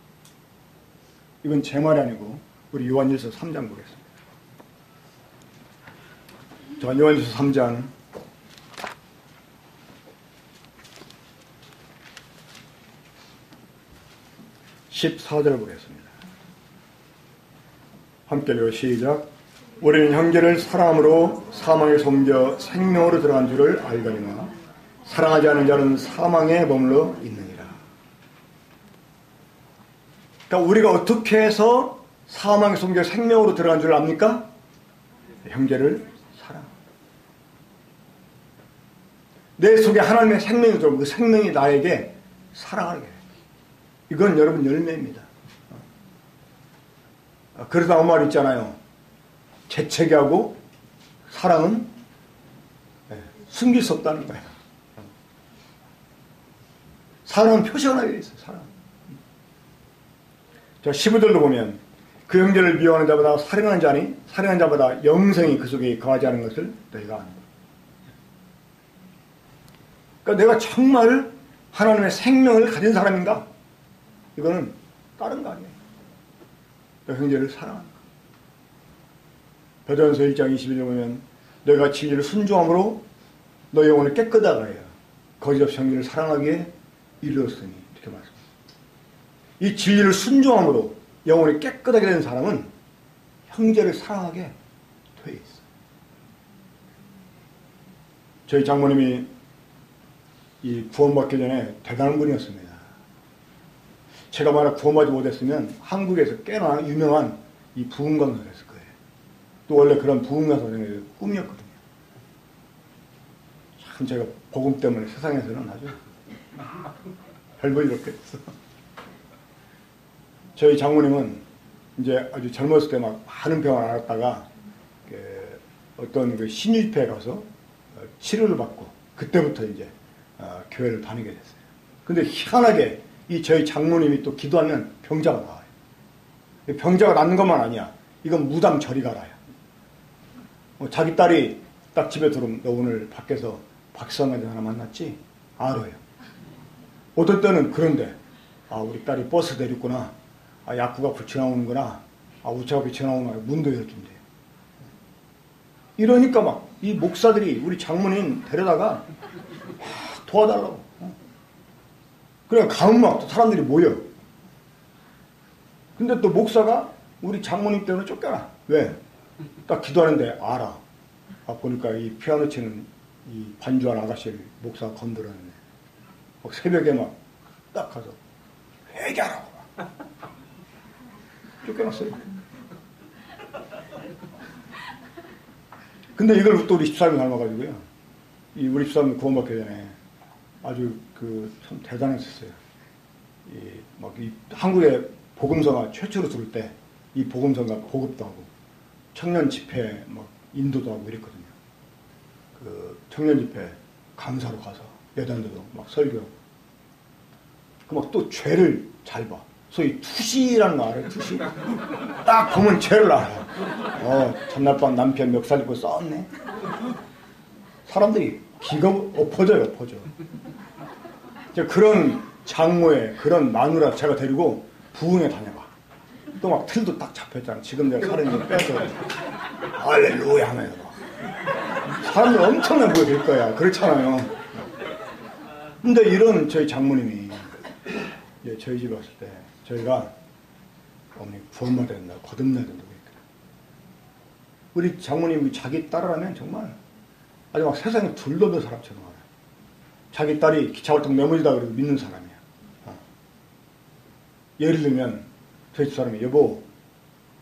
이건 제 말이 아니고 우리 요한일서 3장 보겠습니다. 자, 요한일서 3장 14절 보겠습니다. 함께 읽어 시작. 우리는 형제를 사랑함으로 사망에 섬겨 생명으로 들어간 줄을 알거니와 사랑하지 않은 자는 사망에 머물러 있느니라. 그러니까 우리가 어떻게 해서 사망에 섬겨 생명으로 들어간 줄 압니까? 형제를 사랑. 내 속에 하나님의 생명이 들어오면 그 생명이 나에게 사랑하게 해요. 이건 여러분 열매입니다. 그래서 아무 말 있잖아요. 재채기 하고 사랑은 숨길 수 없다는 거예요. 사랑은 표시하게 돼 있어요. 사랑. 자, 15절도 보면 그 형제를 미워하는 자보다 살인하는 자니 살인하는 자보다 영생이 그 속에 거하지 않은 것을 너희가 아는 거예요. 그러니까 내가 정말 하나님의 생명을 가진 사람인가? 이거는 다른 거 아니에요. 내 형제를 사랑하는 거. 베드로전서 1장 21절에 보면 너희가 진리를 순종함으로 너희 영혼을 깨끗하게 하여 거짓없이 형제를 사랑하기에 이르렀으니 이렇게 말씀합니다. 이 진리를 순종함으로 영혼이 깨끗하게 된 사람은 형제를 사랑하게 돼 있어요. 저희 장모님이 이 구원받기 전에 대단한 분이었습니다. 제가 만약 구원받지 못했으면 한국에서 꽤나 유명한 이 부흥강사를 했을 거예요. 또 원래 그런 부흥강사의 꿈이었거든요. 참 제가 복음 때문에 세상에서는 아주 별볼 일 없겠어. 저희 장모님은 이제 아주 젊었을 때 막 많은 병을 앓았다가 어떤 그 신유집회에 가서 치료를 받고 그때부터 이제 교회를 다니게 됐어요. 근데 희한하게 이 저희 장모님이 또 기도하면 병자가 나와요. 병자가 낫는 것만 아니야. 이건 무당 저리 가라요. 자기 딸이 딱 집에 들어오면 너 오늘 밖에서 박수한가지 하나 만났지? 알아요. 어떨 때는 그런데 우리 딸이 버스 내렸구나. 약구가 불치 나오는구나. 우차가 빛이 나오는구나. 문도 열어준대요. 이러니까 막 이 목사들이 우리 장모님 데려다가 도와달라고. 그래 가면 막 사람들이 모여. 근데 또 목사가 우리 장모님 때문에 쫓겨나. 왜? 딱 기도하는데 알아. 보니까 이 피아노 치는 이 반주한 아가씨를 목사가 건드렸네. 막 새벽에 막 딱 가서 회개하라고. 쫓겨났어요. 근데 이걸 또 우리 집사람이 닮아가지고요. 이 우리 집사람이 구원받기 전에 아주 참 대단했었어요. 이 한국에 복음서가 최초로 들을 때 이 복음서가 보급도 하고 청년 집회 막 인도도 하고 이랬거든요. 그 청년 집회 강사로 가서 내단데도 막 설교하고 그 막 또 죄를 잘 봐. 소위 투시라는 거 알아요? 투시? 딱 보면 죄를 알아. 전날 밤 남편 멱살 잡고 싸웠네. 사람들이 기가 엎어져요. 그런 장모의 그런 마누라 제가 데리고 부흥에 다녀봐. 또 막 틀도 딱 잡혔잖아. 지금 내가 살인을 빼서 할렐루야 하면서 사람들 엄청난 부흥이 될 거야. 그렇잖아요. 근데 이런 저희 장모님이 저희 집에 왔을 때 저희가 어머니 구원받아야 된다, 거듭나야 된다고 했거든. 우리 장모님이 자기 딸이라면 정말 아주 막 세상에 둘도 없는 사람처럼 알아요. 자기 딸이 기차활동 메모지다 그래도 믿는 사람이야. 예를 들면 저희 집사람이 여보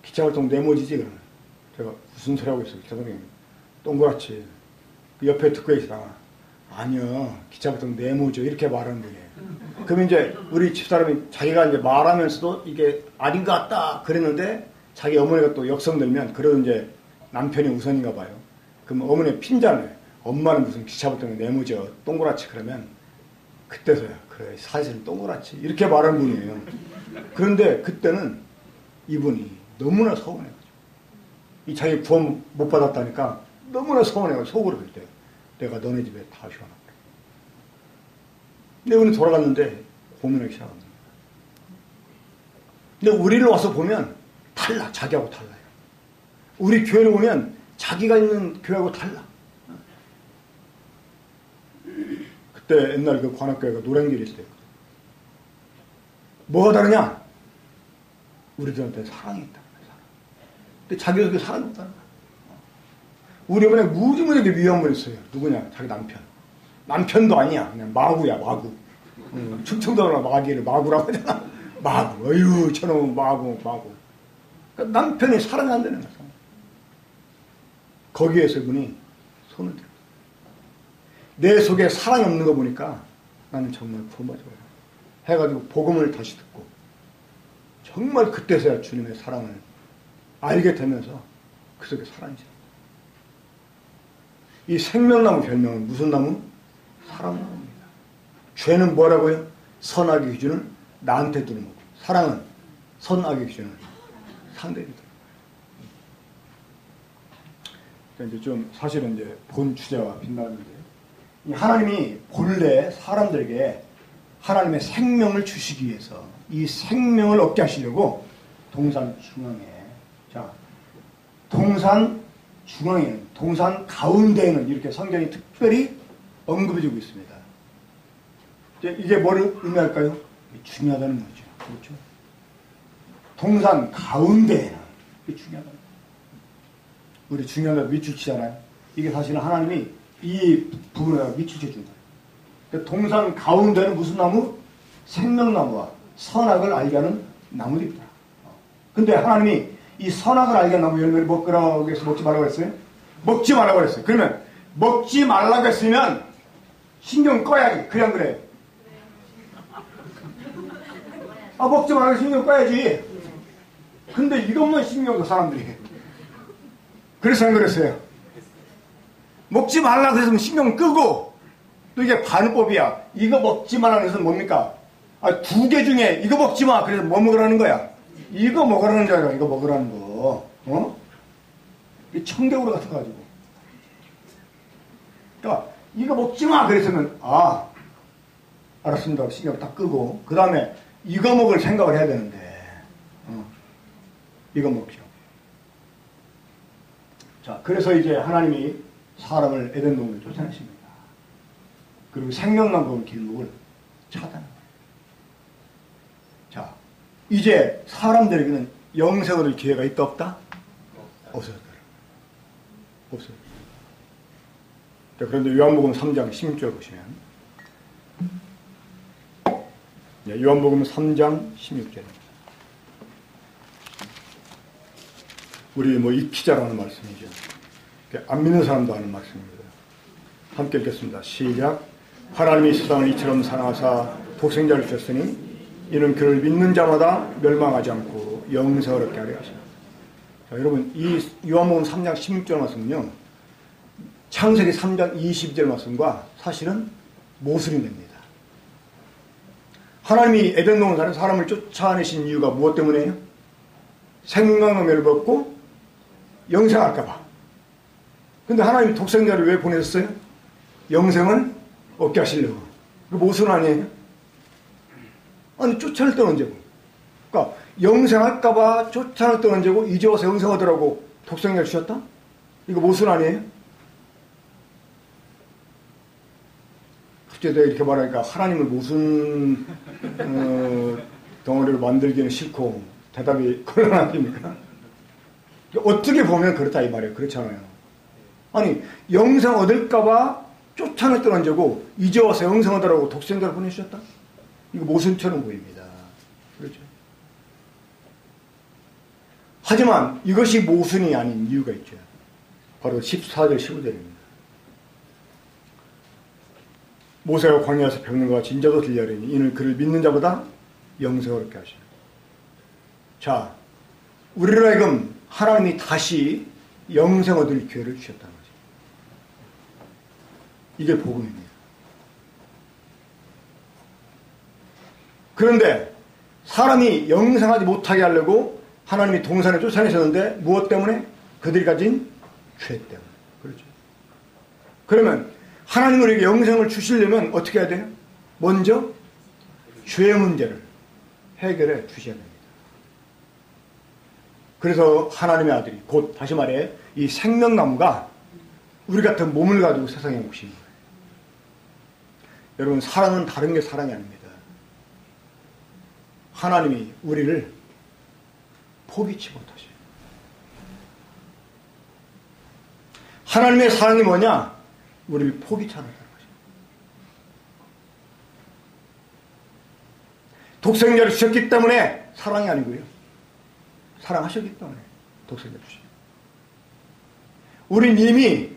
기차활동 메모지지 그러면 제가 무슨 소리 하고 있어. 기차활동이 동그랗지. 그 옆에 듣고 계시다가 아니요 기차활동 메모죠 이렇게 말하는 분이에요. 그럼 이제 우리 집사람이 자기가 이제 말하면서도 이게 아닌 것 같다 그랬는데 자기 어머니가 또 역성들면 그러던 이제 남편이 우선인가 봐요. 그럼 어머니가 핀잔을 엄마는 무슨 기차부터 내무져 동그랗지 그러면 그때서야 그래 사실은 동그랗지 이렇게 말하는 분이에요. 그런데 그때는 이분이 너무나 서운해가지고 이 자기 구원 못 받았다니까 너무나 서운해가지고 속으로 그럴 때 내가 너네 집에 다 쉬어놨다. 근데 우리는 돌아갔는데 고민하기 시작합니다. 근데 우리를 와서 보면 달라. 자기하고 달라요. 우리 교회를 보면 자기가 있는 교회하고 달라. 그때 옛날 그 관악교회가 노량길에 있을 때거든. 뭐가 다르냐? 우리들한테 사랑이 있다. 근데 자기도 그 사랑이 없다는 거야. 우리 어머니 무지무지하게 미워한 분 있어요. 누구냐? 자기 남편. 남편도 아니야. 그냥 마구야, 마구. 충청도로 마귀를 마구라고 하잖아. 마구. 어휴, 저놈 마구. 그러니까 남편이 사랑이 안 되는 거야. 거기에서 그분이 손을 들어. 내 속에 사랑이 없는 거 보니까 나는 정말 부모져요. 해가지고 복음을 다시 듣고 정말 그때서야 주님의 사랑을 알게 되면서 그 속에 사랑이 생겨요. 이 생명나무 별명은 무슨 나무? 사랑나무입니다. 죄는 뭐라고요? 선악의 기준을 나한테 두는 거고, 사랑은 선악의 기준을 상대에게 두는 거고. 이제 좀 사실은 이제 본 주제와 빗나가는데, 하나님이 본래 사람들에게 하나님의 생명을 주시기 위해서 이 생명을 얻게 하시려고 동산 중앙에, 자, 동산 중앙에는, 동산 가운데에는 이렇게 성경이 특별히 언급해주고 있습니다. 이게 뭐를 의미할까요? 중요하다는 거죠. 그렇죠? 동산 가운데에는 이게 중요하다. 우리 중요하다 밑줄 치잖아요. 이게 사실은 하나님이 이 부분에다가 밑줄 쳐준 거예요. 동산 가운데는 무슨 나무? 생명나무와 선악을 알게 하는 나무들이다. 근데 하나님이 이 선악을 알게 하는 나무 열매를 먹으라고 해서 먹지 말라고 했어요? 먹지 말라고 했어요. 그러면 먹지 말라고 했으면 신경 꺼야지. 그래 안 그래? 아, 먹지 말라고 신경 꺼야지. 근데 이것만 신경 써 사람들이. 그래서 안 그랬어요. 먹지 말라고 했으면 신경 끄고, 또 이게 반법이야. 이거 먹지 말라고 해서 뭡니까? 아, 2개 중에 이거 먹지 마. 그래서 뭐 먹으라는 거야? 이거 먹으라는 줄 알아. 이거 먹으라는 거. 어? 이 청개구리 같은 거 가지고. 그러니까 이거 먹지 마. 그랬으면 아, 알았습니다. 신경 딱 끄고 그 다음에 이거 먹을 생각을 해야 되는데 이거 먹죠. 자, 그래서 이제 하나님이 사람을 에덴 동산에 쫓아내십니다. 그리고 생명나무 길목을 차단합니다. 자, 이제 사람들에게는 영생을 얻을 기회가 있다 없다? 없어요. 없어요. 자, 그런데 요한복음 3장 16절 보시면, 요한복음 3장 16절입니다. 우리 뭐 익히자라는 말씀이죠. 안 믿는 사람도 하는 말씀입니다. 함께 읽겠습니다. 시작. 하나님이 세상을 이처럼 사랑하사 독생자를 주셨으니 이는 그를 믿는 자마다 멸망하지 않고 영생을 얻게 하려 하십니다. 자, 여러분, 이 요한복음 3장 16절 말씀은요, 창세기 3장 22절 말씀과 사실은 모순이 됩니다. 하나님이 에덴 동산에 사람을 쫓아내신 이유가 무엇 때문이에요? 생명나무를 먹고 영생할까 봐. 근데 하나님이 독생자를 왜 보내셨어요? 영생을 얻게 하시려고. 그 모순 아니에요? 아니, 쫓아낼 때는 언제고? 그러니까 영생할까 봐 쫓아낼 때는 언제고 이제 와서 영생하더라고 독생자를 주셨다? 이거 모순 아니에요? 갑자기 내가 이렇게 말하니까 하나님을 모순 덩어리로 만들기는 싫고 대답이 곤란합니까? 어떻게 보면 그렇다 이 말이에요. 그렇잖아요. 아니, 영생 얻을까봐 쫓아냈던 언제고 이제 와서 영생 얻으라고 독생자를 보내주셨다? 이거 모순처럼 보입니다. 그렇죠? 하지만 이것이 모순이 아닌 이유가 있죠. 바로 14절 15절입니다. 모세가 광야에서 병능과 진자도 들려하리니 이는 그를 믿는 자보다 영생을 얻게 하시라. 자, 우리로 하여금 하나님이 다시 영생 얻을 기회를 주셨다는 거죠. 이게 복음입니다. 그런데 사람이 영생하지 못하게 하려고 하나님이 동산에 쫓아내셨는데 무엇 때문에? 그들이 가진 죄 때문에. 그렇죠. 그러면 하나님 우리에게 영생을 주시려면 어떻게 해야 돼요? 먼저 죄의 문제를 해결해 주셔야 됩니다. 그래서 하나님의 아들이 곧 다시 말해 이 생명나무가 우리 같은 몸을 가지고 세상에 오신 거예요. 여러분, 사랑은 다른 게 사랑이 아닙니다. 하나님이 우리를 포기치 못하셔요. 하나님의 사랑이 뭐냐? 우리를 포기치 않았다는 거죠. 독생자를 주셨기 때문에 사랑이 아니고요. 사랑하셨기 때문에 독생자를 주셨어요. 우린 이미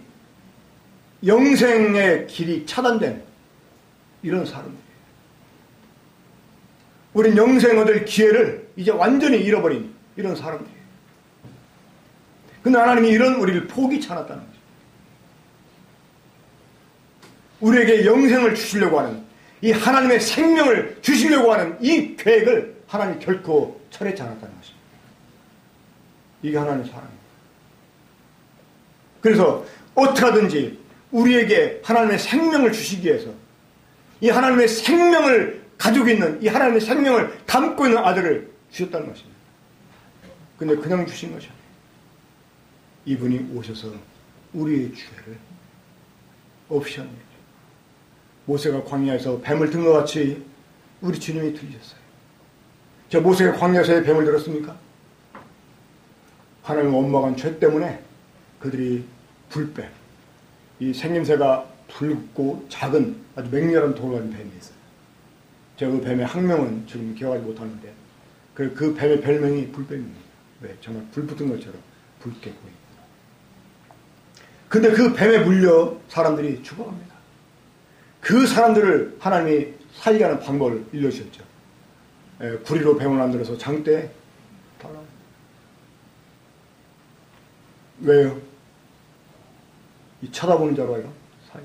영생의 길이 차단된 이런 사람들이에요. 우린 영생 얻을 기회를 이제 완전히 잃어버린 이런 사람들이에요. 근데 하나님이 이런 우리를 포기치 않았다는 거죠. 우리에게 영생을 주시려고 하는, 이 하나님의 생명을 주시려고 하는 이 계획을 하나님 결코 철회치 않았다는 것입니다. 이게 하나님의 사랑입니다. 그래서 어떻게 하든지 우리에게 하나님의 생명을 주시기 위해서 이 하나님의 생명을 가지고 있는, 이 하나님의 생명을 담고 있는 아들을 주셨다는 것입니다. 근데 그냥 주신 것이 아니에요. 이분이 오셔서 우리의 죄를 없이 하는 거죠. 모세가 광야에서 뱀을 든 것 같이 우리 주님이 들리셨어요. 저 모세가 광야에서의 뱀을 들었습니까? 하나님 원망한 죄 때문에 그들이 불뱀, 이 생김새가 붉고 작은 아주 맹렬한 돌을 가진 뱀이 있어요. 제가 그 뱀의 학명은 지금 기억하지 못하는데 그 뱀의 별명이 불뱀입니다. 왜? 정말 불 붙은 것처럼 붉게 보입니다. 근데 그 뱀에 물려 사람들이 죽어갑니다. 그 사람들을 하나님이 살게 하는 방법을 일러주셨죠. 구리로 뱀을 만들어서 장대에 달아. 왜요? 이 쳐다보는 자로 하여금 사이.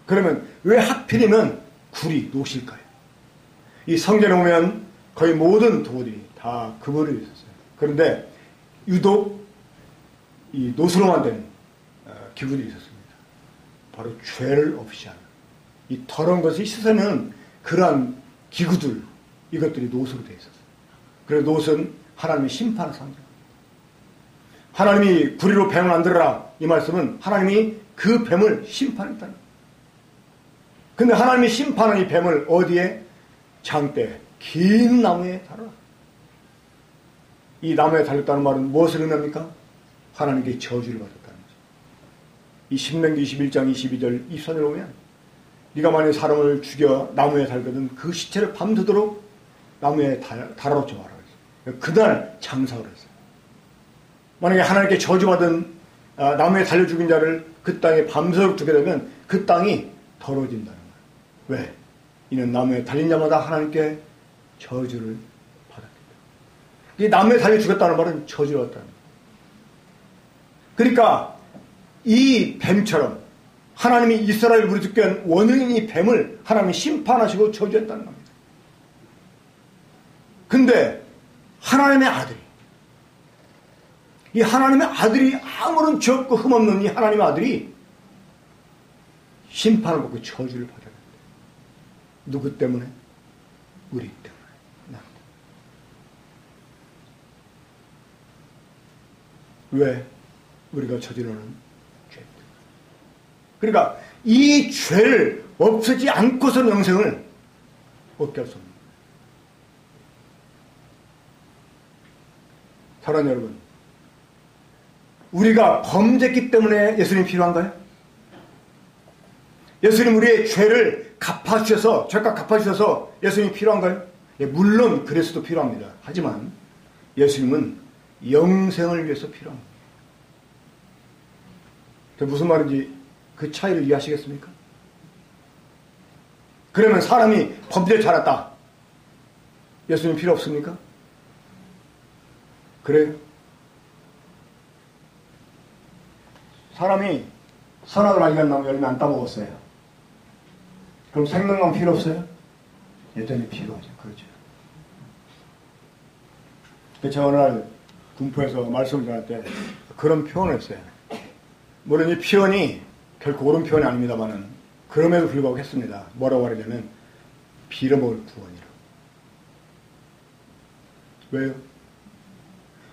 그러면 왜 하필이면 구리, 노실까요? 이 성전에 오면 거의 모든 도들이 다 그거를 있었어요. 그런데 유독 이 노수로 만든 기구들이 있었습니다. 바로 죄를 없이 하는 이 더러운 것을 씻어내는 그러한 기구들, 이것들이 노수로 되어 있었어요. 그래서 노수는 하나님의 심판을 상징합니다. 하나님이 구리로 뱀을 만들어라, 이 말씀은 하나님이 그 뱀을 심판했다는 거예요. 근데 하나님이 심판한 이 뱀을 어디에? 장대, 긴 나무에 달아라. 이 나무에 달렸다는 말은 무엇을 의미합니까? 하나님께 저주를 받았다는 거죠. 이 신명기 21장 22절 24절 보면 네가 만약 사람을 죽여 나무에 달거든 그 시체를 밤새도록 나무에 달아놓지 마라 그랬어요. 그날 장사를 했어요. 만약에 하나님께 저주받은 나무에 달려 죽인 자를 그 땅에 밤새도록 두게 되면 그 땅이 더러워진다는 거예요. 왜? 이는 나무에 달린 자마다 하나님께 저주를 받았기 때문에. 이 나무에 달려 죽였다는 말은 저주를 받았다는 거예요. 그러니까 이 뱀처럼 하나님이 이스라엘을 무리 죽게 한 원흉인 이 뱀을 하나님이 심판하시고 저주했다는 겁니다. 근데 하나님의 아들이, 이 하나님의 아들이 아무런 죄 없고 흠없는 이 하나님의 아들이 심판을 받고 저주를 받아야 된다. 누구 때문에? 우리 때문에. 나. 왜? 우리가 저지르는 죄 때문에. 그러니까 이 죄를 없애지 않고서는 영생을 얻게 할 수 없는 거예요. 사랑하는 여러분, 우리가 범죄했기 때문에 예수님이 필요한가요? 예수님 우리의 죄를 갚아주셔서, 죄값 갚아주셔서 예수님이 필요한가요? 예, 물론 그래서도 필요합니다. 하지만 예수님은 영생을 위해서 필요합니다. 무슨 말인지 그 차이를 이해하시겠습니까? 그러면 사람이 범죄를 잘했다. 예수님 필요 없습니까? 그래요? 사람이 선악을 알게 나무 열매 안 따먹었어요. 그럼 생명만 필요 없어요? 여전히 필요하죠. 그렇죠. 제가 어느 날 군포에서 말씀을 전할 때 그런 표현을 했어요. 물론 이 표현이 결코 옳은 표현이 아닙니다만은 그럼에도 불구하고 했습니다. 뭐라고 하려면 빌어먹을 구원이라고. 왜요?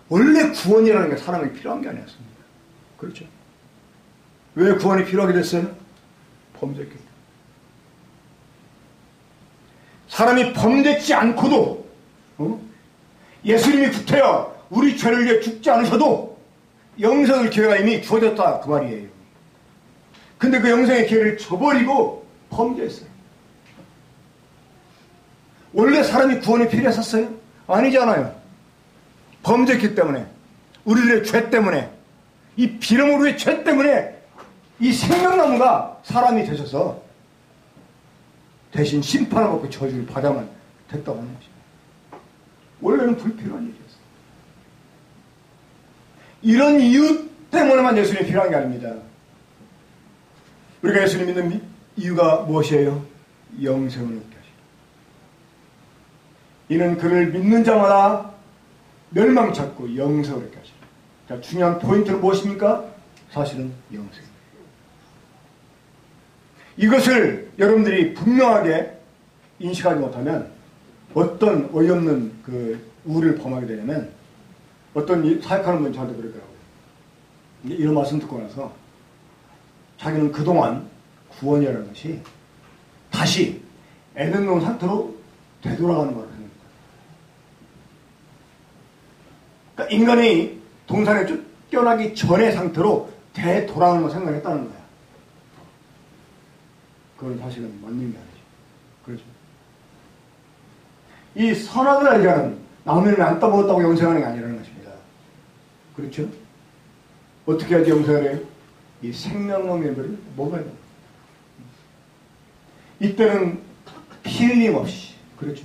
원래 구원이라는 게 사람이 필요한 게 아니었습니다. 그렇죠? 왜 구원이 필요하게 됐어요? 범죄했기 때문에. 사람이 범죄치 않고도 예수님이 구태여 우리 죄를 위해 죽지 않으셔도 영생의 기회가 이미 주어졌다 그 말이에요. 근데 그 영생의 기회를 저버리고 범죄했어요. 원래 사람이 구원이 필요했었어요? 아니잖아요. 범죄했기 때문에, 우리들의 죄 때문에, 이 비름으로의 죄 때문에 이 생명나무가 사람이 되셔서 대신 심판을 받고 저주를 받아만 됐다고 하는 것입니다. 원래는 불필요한 일이었어요. 이런 이유 때문에만 예수님이 필요한 게 아닙니다. 우리가 예수님 믿는 이유가 무엇이에요? 영생을 얻게 하시고, 이는 그를 믿는 자마다 멸망치 않고 영생을 얻게 하시고. 자, 중요한 포인트는 무엇입니까? 사실은 영생입니다. 이것을 여러분들이 분명하게 인식하지 못하면 어떤 어이없는 그 우를 범하게 되냐면, 어떤 사역하는 분이 저한테 그러더라고요. 이런 말씀 듣고 나서 자기는 그동안 구원이라는 것이 다시 에덴동 상태로 되돌아가는 거라고 생각합니다. 그러니까 인간이 동산에 쫓겨나기 전의 상태로 되돌아가는 걸 생각했다는 거야. 그건 사실은 맞는 게 아니죠. 그렇죠. 이 선악을 알게 하는, 나무를 안 따먹었다고 영생하는 게 아니라는 것입니다. 그렇죠? 어떻게 하지 영생을 해요? 이 생명나무의 열매를 먹어야 돼요. 이때는 피 흘림 없이, 그렇죠?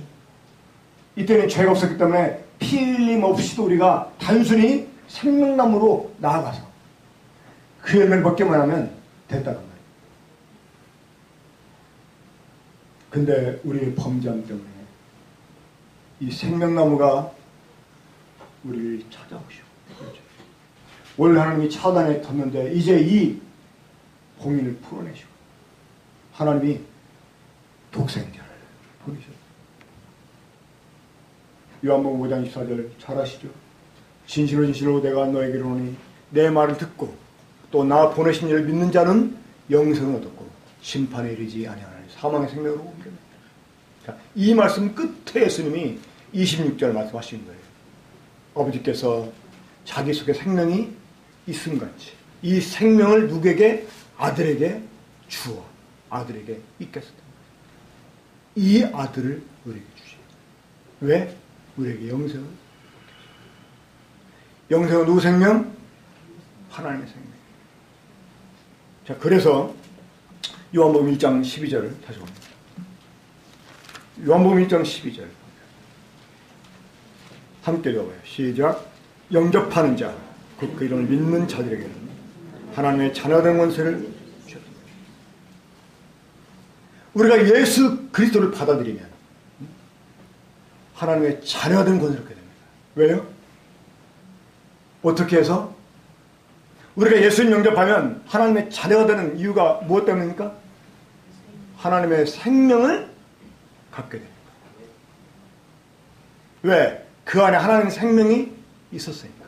이때는 죄가 없었기 때문에 피 흘림 없이도 우리가 단순히 생명나무로 나아가서 그 열매를 먹기만 하면 됐다는 말이에요. 근데 우리의 범죄함 때문에 이 생명나무가 우리를 찾아오시오. 그렇죠? 원래 하나님이 차단에 뒀는데 이제 이 봉인을 풀어내시고 하나님이 독생자를 보내셨어요. 요한복음 5장 24절 잘 아시죠? 진실로 진실로 내가 너에게 이르노니 내 말을 듣고 또 나 보내신 이를 믿는 자는 영생을 얻었고 심판에 이르지 아니하나니 사망의 생명으로 옮겨냅니다. 자, 이 말씀 끝에 예수님이 26절 말씀하시는 거예요. 아버지께서 자기 속에 생명이 있음 같이 이 생명을 누구에게? 아들에게 주어 아들에게 있겠습니다. 이 아들을 우리에게 주시오. 왜? 우리에게 영생을. 영생은 누구 생명? 하나님의 생명. 자, 그래서 요한복음 1장 12절을 다시 봅니다. 요한복음 1장 12절 함께 읽어봐요. 시작. 영접하는 자, 그 이름을 믿는 자들에게는 하나님의 자녀된 권세를 주셨습니다. 우리가 예수 그리스도를 받아들이면 하나님의 자녀된 권세를 얻게 됩니다. 왜요? 어떻게 해서? 우리가 예수님 영접하면 하나님의 자녀가 되는 이유가 무엇 때문입니까? 하나님의 생명을 갖게 됩니다. 왜? 그 안에 하나님의 생명이 있었으니까.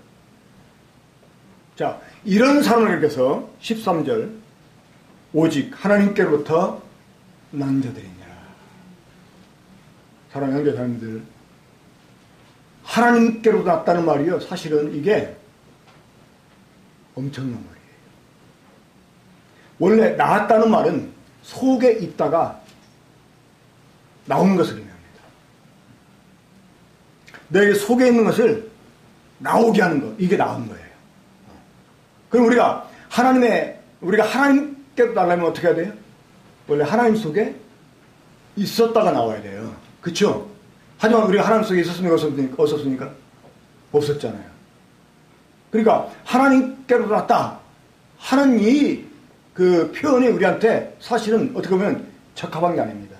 자, 이런 사람을 위해서 13절 오직 하나님께로부터 난 자들이니라. 사랑하는 형제자매들, 하나님께로부터 났다는 말이요, 사실은 이게 엄청난 말이에요. 원래 나왔다는 말은 속에 있다가 나온 것을 의미합니다. 내 속에 있는 것을 나오게 하는 것, 이게 나온 거예요. 그럼 우리가 하나님께로 나려면 어떻게 해야 돼요? 원래 하나님 속에 있었다가 나와야 돼요. 그렇죠? 하지만 우리가 하나님 속에 있었습니까? 없었습니까? 없었잖아요. 그러니까 하나님께로 났다 하는 이 그 표현이 우리한테 사실은 어떻게 보면 적합한 게 아닙니다.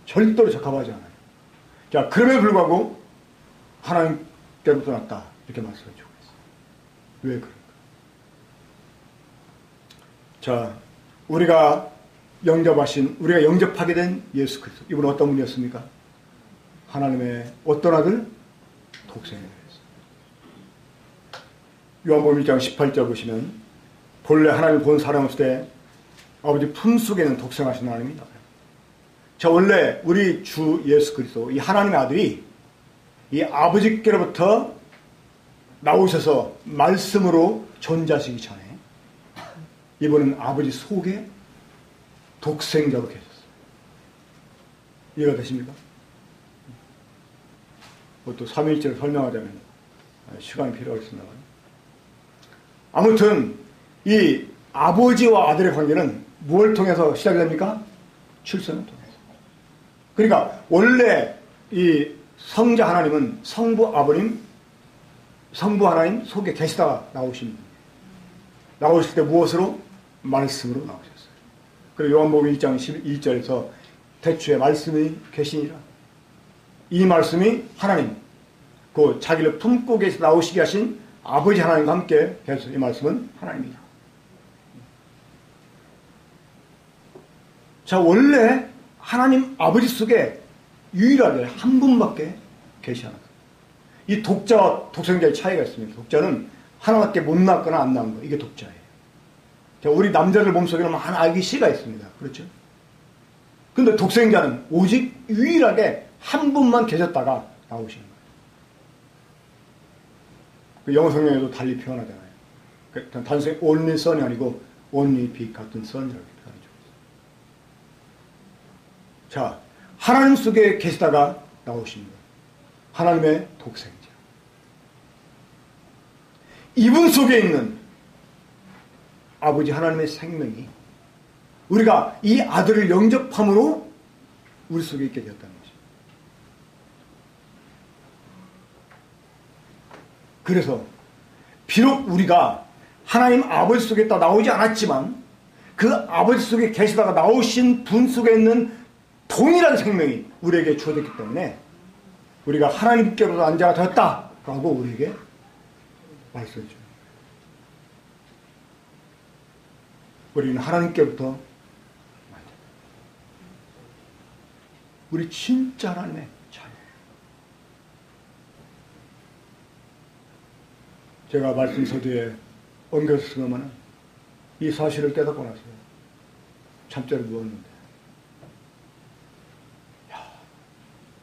절대로 적합하지 않아요. 자, 그럼에도 불구하고 하나님께로부터 났다 이렇게 말씀해 주고 있어요. 왜 그럴까? 자, 우리가 영접하게 된 예수 그리스도, 이분은 어떤 분이었습니까? 하나님의 어떤 아들? 독생자였어요. 요한복음 1장 18절 보시면 본래 하나님을 본 사람 없을 때 아버지 품속에는 독생하신 하나님이다. 자, 원래 우리 주 예수 그리스도, 이 하나님의 아들이 이 아버지께로부터 나오셔서 말씀으로 존재하시기 전에 이분은 아버지 속에 독생자로 계셨어요. 이해가 되십니까? 또 삼위일체를 설명하자면 시간이 필요하겠습니다. 아무튼 이 아버지와 아들의 관계는 무엇을 통해서 시작이 됩니까? 출생을 통해서. 그러니까 원래 이 성자 하나님은 성부 하나님 속에 계시다가 나오신 분이에요. 나오실 때 무엇으로? 말씀으로 나오셨어요. 그리고 요한복음 1장 11절에서 태초에 말씀이 계시니라. 이 말씀이 하나님, 그 자기를 품고 계시 나오시게 하신 아버지 하나님과 함께 계셔서 이 말씀은 하나님이다. 자, 원래 하나님 아버지 속에 유일하게 한 분밖에 계시 않아요. 이 독자와 독생자의 차이가 있습니다. 독자는 하나밖에 못 낳거나 안 낳은 거, 이게 독자예요. 자, 우리 남자들 몸속에는 많은 아기 씨가 있습니다. 그렇죠? 근데 독생자는 오직 유일하게 한 분만 계셨다가 나오시는 거예요. 그 영어 성경에도 달리 표현하잖아요. 단순히 only son이 아니고 only begotten son이라고 표현하죠. 자, 하나님 속에 계시다가 나오신 분, 하나님의 독생자. 이분 속에 있는 아버지 하나님의 생명이 우리가 이 아들을 영접함으로 우리 속에 있게 되었다는 것입니다. 그래서 비록 우리가 하나님 아버지 속에 있다 나오지 않았지만 그 아버지 속에 계시다가 나오신 분 속에 있는 동일한 생명이 우리에게 주어졌기 때문에 우리가 하나님께로서 안자가 되었다라고 우리에게 말씀해 줍니다. 우리는 하나님께부터 우리 진짜 하나님의 자녀. 제가 말씀 서두에 옮겨서 쓰면은 이 사실을 깨닫고 나서 잠자리에 누웠는데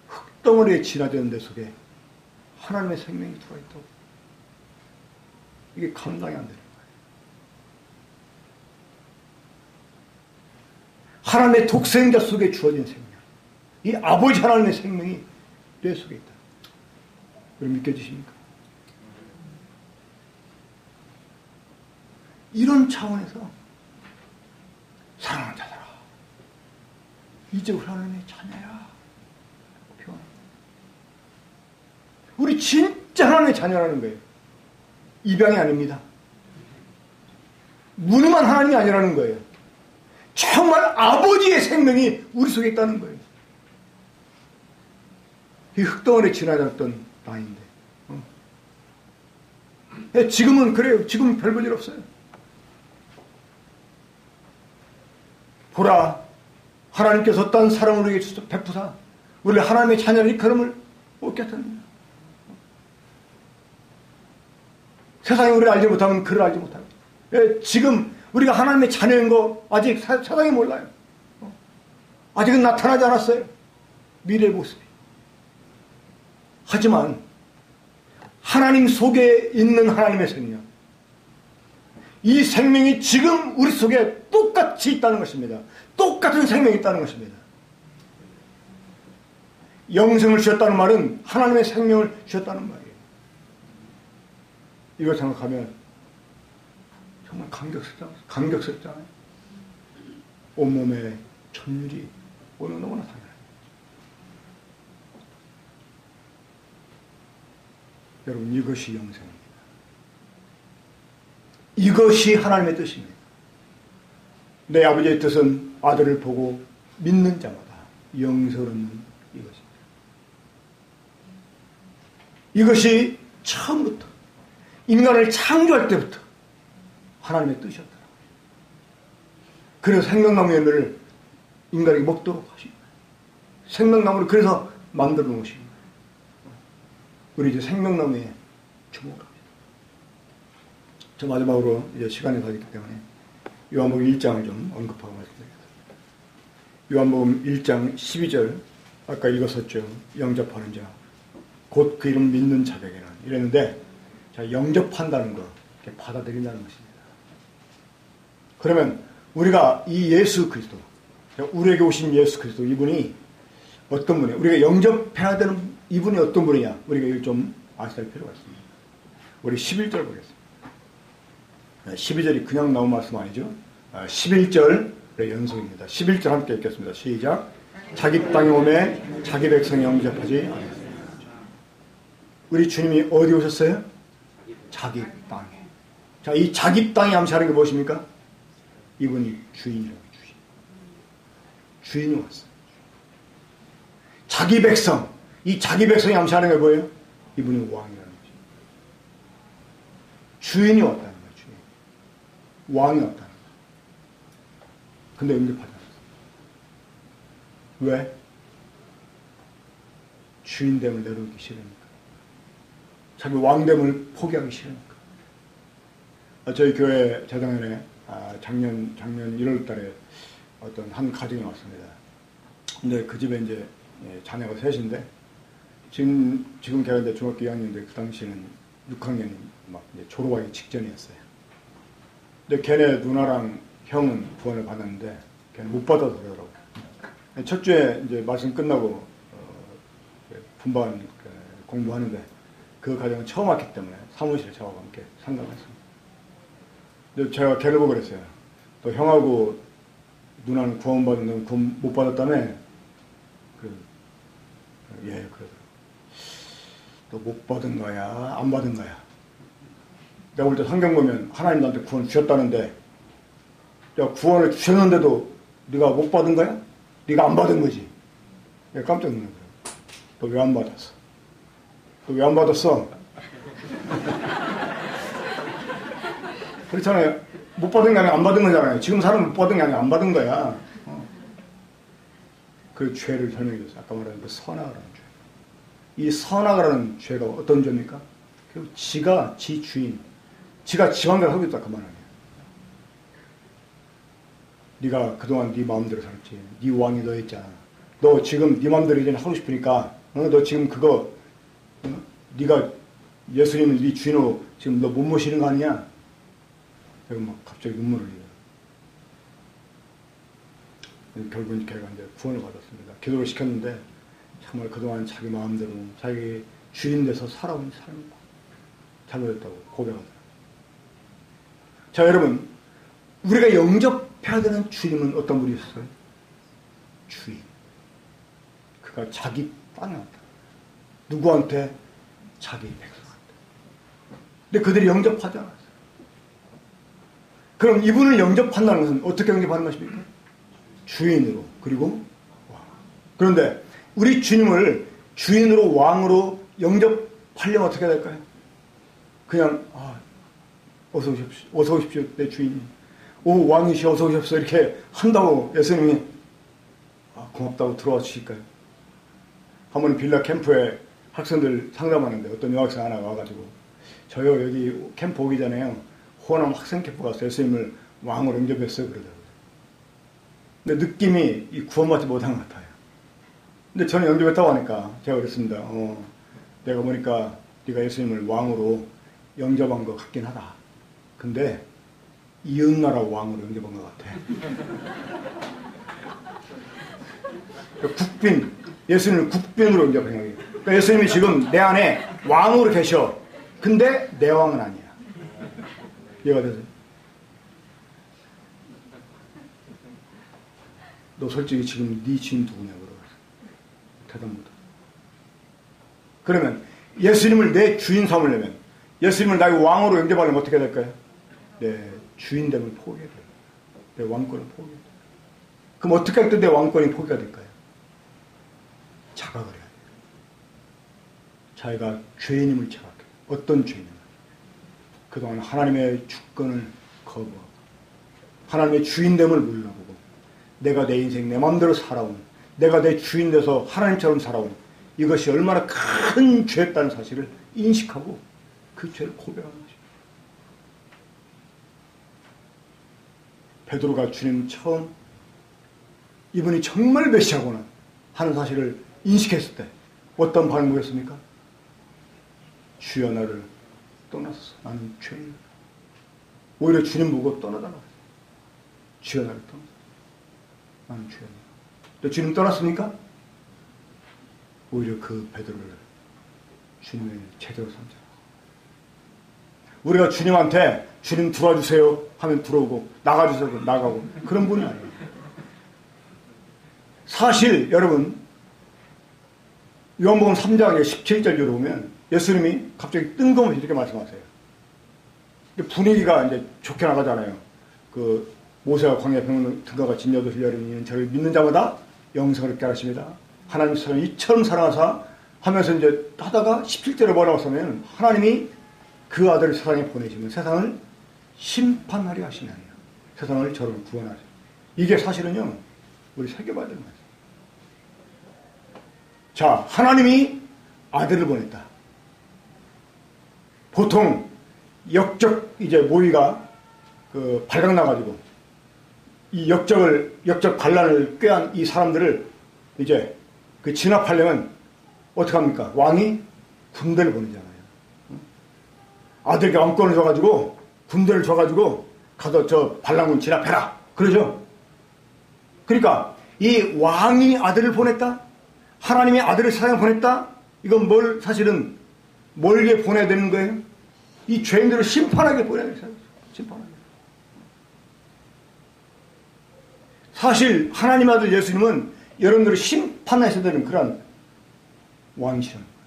흙덩어리에 진화되는 데 속에 하나님의 생명이 들어가 있다고. 이게 감당이 안 되는 거예요. 하나님의 독생자 속에 주어진 생명, 이 아버지 하나님의 생명이 내 속에 있다. 그럼 믿겨지십니까? 이런 차원에서 사랑하는 자들아, 이제 우리 하나님의 자녀야. 우리 진짜 하나님의 자녀라는 거예요. 입양이 아닙니다. 무능한 하나님이 아니라는 거예요. 정말 아버지의 생명이 우리 속에 있다는 거예요. 이 흙덩어리에 지나졌던 나인데 지금은 그래요. 지금은 별 볼 일 없어요. 보라, 하나님께서 어떤 사랑을 우리에게 베푸사 우리를 하나님의 자녀의 걸음을 얻게 하셨느냐. 세상이 우리를 알지 못하면 그를 알지 못하고, 지금 우리가 하나님의 자녀인 거 아직 세상이 몰라요. 아직은 나타나지 않았어요. 미래의 모습이. 하지만 하나님 속에 있는 하나님의 생명, 이 생명이 지금 우리 속에 똑같이 있다는 것입니다. 똑같은 생명이 있다는 것입니다. 영생을 주셨다는 말은 하나님의 생명을 주셨다는 말이에요. 이걸 생각하면 정말 감격스럽잖아요. 온몸에 천율이 오늘 너무나 당연해요. 여러분, 이것이 영생입니다. 이것이 하나님의 뜻입니다. 내 아버지의 뜻은 아들을 보고 믿는 자마다 영생을 얻는 이것입니다. 이것이 처음부터 인간을 창조할 때부터 하나님의 뜻이었더라. 그래서 생명나무 열매를 인간에게 먹도록 하신 거예요. 생명나무를 그래서 만들어 놓으신 거예요. 우리 이제 생명나무에 주목을 합니다. 저 마지막으로 이제 시간이 다 있기 때문에 요한복음 1장을 좀 언급하고 말씀드리겠습니다. 요한복음 1장 12절 아까 읽었었죠. 영접하는 자 곧 그 이름 믿는 자에게는 이랬는데, 자, 영접한다는 거, 이렇게 받아들인다는 것입니다. 그러면 우리가 이 예수 그리스도, 우리에게 오신 예수 그리스도, 이분이 어떤 분이에요? 우리가 영접해야 되는 이분이 어떤 분이냐? 우리가 이걸 좀 아셔야 할 필요가 있습니다. 우리 11절 보겠습니다. 12절이 그냥 나온 말씀 아니죠? 11절의 연속입니다. 11절 함께 읽겠습니다. 시작. 자기 땅에 오매 자기 백성이 영접하지 않았습니다. 우리 주님이 어디 오셨어요? 자기 땅에. 자, 이 자기 땅에 암시하는 게 무엇입니까? 이분이 주인이라고. 주인이 왔어요. 자기 백성. 이 자기 백성이 암시하는 게 뭐예요? 이분이 왕이라는 거죠. 주인이 왔다는 거예요. 주인. 왕이 왔다는 거예요. 근데 응답하지 않았어요. 왜? 주인됨을 내려놓기 싫으니까. 자기 왕됨을 포기하기 싫으니까. 저희 교회 재작년에 작년 1월 달에 어떤 한 가정이 왔습니다. 근데 그 집에 이제 자녀가 셋인데 지금 걔가 이제 중학교 2학년인데 그 당시에는 6학년이 막 이제 졸업하기 직전이었어요. 근데 걔네 누나랑 형은 구원을 받았는데 걔는 못 받아서 그러더라고요. 첫 주에 이제 말씀 끝나고 분반 공부하는데 그 가정은 처음 왔기 때문에 사무실에 저와 함께 상담했습니다. 근데 제가 걔를 보고 그랬어요. 또 형하고 누나는 구원받은 구원 못 받았다며? 예, 그러더라고요. 또 못 받은 거야? 안 받은 거야? 내가 볼 때 성경 보면 하나님 나한테 구원 주셨다는데 야, 구원을 주셨는데도 네가 못 받은 거야? 네가 안 받은 거지. 깜짝 놀라더라고요. 너 왜 안 받았어? 너 왜 안 받았어? 그렇잖아요. 못 받은 게 아니라 안 받은 거잖아요. 지금 사람은 못 받은 게 아니라 안 받은 거야. 그 죄를 설명해 줬어요. 아까 말한 그 선악이라는 죄. 이 선악이라는 죄가 어떤 죄입니까? 결국 지가 지 주인, 지가 지방대로 하고 있다 그 말 아니에요. 네가 그동안 네 마음대로 살았지. 네 왕이 너였잖아. 너 지금 네 마음대로 이제 하고 싶으니까 너 지금 그거 네가 예수님을 네 주인으로 지금 너 못 모시는 거 아니냐? 내가 막 갑자기 눈물을 흘려요. 결국은 걔가 이제 구원을 받았습니다. 기도를 시켰는데 정말 그동안 자기 마음대로 자기 주인 돼서 살아온 삶이 잘못했다고 고백하더라고요. 자, 여러분, 우리가 영접해야 되는 주님은 어떤 분이었어요? 주인. 그가 자기 땅에 왔다. 누구한테? 자기 백성한테. 근데 그들이 영접하지 않았어요. 그럼 이분을 영접한다는 것은 어떻게 영접하는 것입니까? 주인으로, 그리고 왕. 그런데 우리 주님을 주인으로 왕으로 영접하려면 어떻게 해야 될까요? 그냥 어서 오십시오. 어서 오십시오. 내 주인님. 오, 왕이시 어서 오십시오. 이렇게 한다고 예수님이 고맙다고 들어와 주실까요? 한 번 빌라 캠프에 학생들 상담하는데 어떤 여학생 하나가 와가지고 저요 여기 캠프 오기 전에요 호남 학생 캠프 가서 예수님을 왕으로 영접했어요 그러더라고요. 근데 느낌이 이 구원받지 못한 것 같아요. 근데 저는 영접했다고 하니까 제가 그랬습니다. 내가 보니까 네가 예수님을 왕으로 영접한 것 같긴 하다. 근데 이웃나라 왕으로 영접한 것 같아. 국빈, 예수님을 국빈으로 영접한 거예요. 그러니까 예수님이 지금 내 안에 왕으로 계셔. 근데 내 왕은 아니야. 이해가 되세요? 너 솔직히 지금 네 주인 누구냐 그러고 대답 못해. 그러면 예수님을 내 주인 삼으려면 예수님을 나의 왕으로 영접하려면 어떻게 해야 될까요? 내 주인됨을 포기해야 돼요. 내 왕권을 포기해야 돼요. 그럼 어떻게 할 때 내 왕권이 포기가 될까요? 자각을 해야 돼요. 자기가 죄인임을 자각해요. 어떤 죄인임을. 그동안 하나님의 주권을 거부하고 하나님의 주인됨을 물러보고 내가 내 인생 내 마음대로 살아온 내가 내 주인 돼서 하나님처럼 살아온 이것이 얼마나 큰 죄였다는 사실을 인식하고 그 죄를 고백하는 것입니다. 베드로가 주님 처음 이분이 정말 메시아구나 하는 사실을 인식했을 때 어떤 반응을 보였습니까? 주여 나를 떠났어. 나는 죄인이다. 오히려 주님 보고 떠나달라고 했어요. 주여 나를 떠났어. 나는 죄인이다. 근데 주님 떠났습니까? 오히려 그 베드로를 주님의 제대로 삼자. 우리가 주님한테 주님 들어와주세요 하면 들어오고 나가주세요 하면 나가고 그런 분이 아니에요. 사실 여러분 요한복음 3장 17절 이후로 보면 예수님이 갑자기 뜬금없이 이렇게 말씀하세요. 분위기가 이제 좋게 나가잖아요. 그 모세가 광야 등가가 진여도 흘려리니 저를 믿는 자마다 영생을 얻게 하십니다. 하나님 사람 이처럼 사랑하사 하면서 이제 하다가 17절에 뭐라고 하면 하나님이 그 아들을 세상에 보내시면 세상을 심판하려 하시나요. 세상을 저를 구원하세요. 이게 사실은요 우리 새겨봐야 되는 거예요. 자, 하나님이 아들을 보냈다. 보통 역적 이제 모의가 그 발각나가지고 이 역적 반란을 꾀한 이 사람들을 이제 그 진압하려면 어떻게 합니까? 왕이 군대를 보내잖아요. 아들에게 왕권을 줘가지고 군대를 줘가지고 가서 저 반란군 진압해라. 그러죠? 그러니까 이 왕이 아들을 보냈다? 하나님이 아들을 세상에 보냈다? 이건 사실은 뭘게 보내야 되는 거예요? 이 죄인들을 심판하게 보내야 돼요. 심판하게. 사실 하나님 아들 예수님은 여러분들을 심판하셔야 되는 그런 왕이시라는 거예요.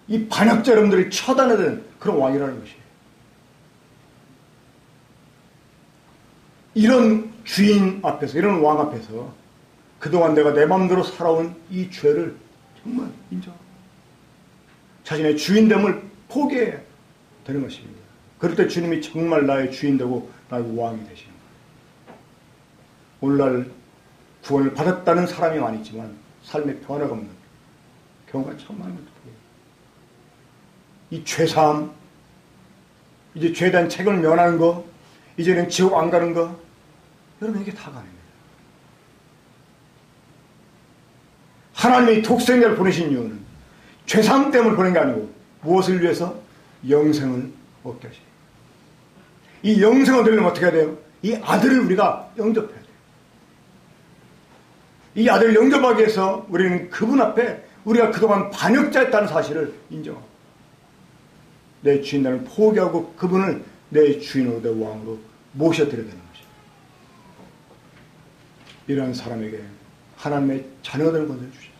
이 반역자 여러분들을 처단해야 되는 그런 왕이라는 것이에요. 이런 주인 앞에서, 이런 왕 앞에서 그동안 내가 내 마음대로 살아온 이 죄를 정말 인정하고 자신의 주인됨을 포기해야 되는 것입니다. 그럴 때 주님이 정말 나의 주인 되고 나의 왕이 되시는 거예요. 오늘날 구원을 받았다는 사람이 많이 있지만 삶의 변화가 없는 경우가 참 많은 것도 보여요. 이 죄사함, 이제 죄에 대한 책임을 면하는 거, 이제는 지옥 안 가는 거, 여러분 이게 다 가능해요. 하나님이 독생자를 보내신 이유는 죄사함 때문에 보낸 게 아니고 무엇을 위해서? 영생을 얻게 하시고 이 영생을 얻으려면 어떻게 해야 돼요? 이 아들을 우리가 영접해야 돼요. 이 아들을 영접하기 위해서 우리는 그분 앞에 우리가 그동안 반역자였다는 사실을 인정하고 내 주인단을 포기하고 그분을 내 주인으로 내 왕으로 모셔드려야 되는 것입니다. 이런 사람에게 하나님의 자녀가 되는 것을 주십시오.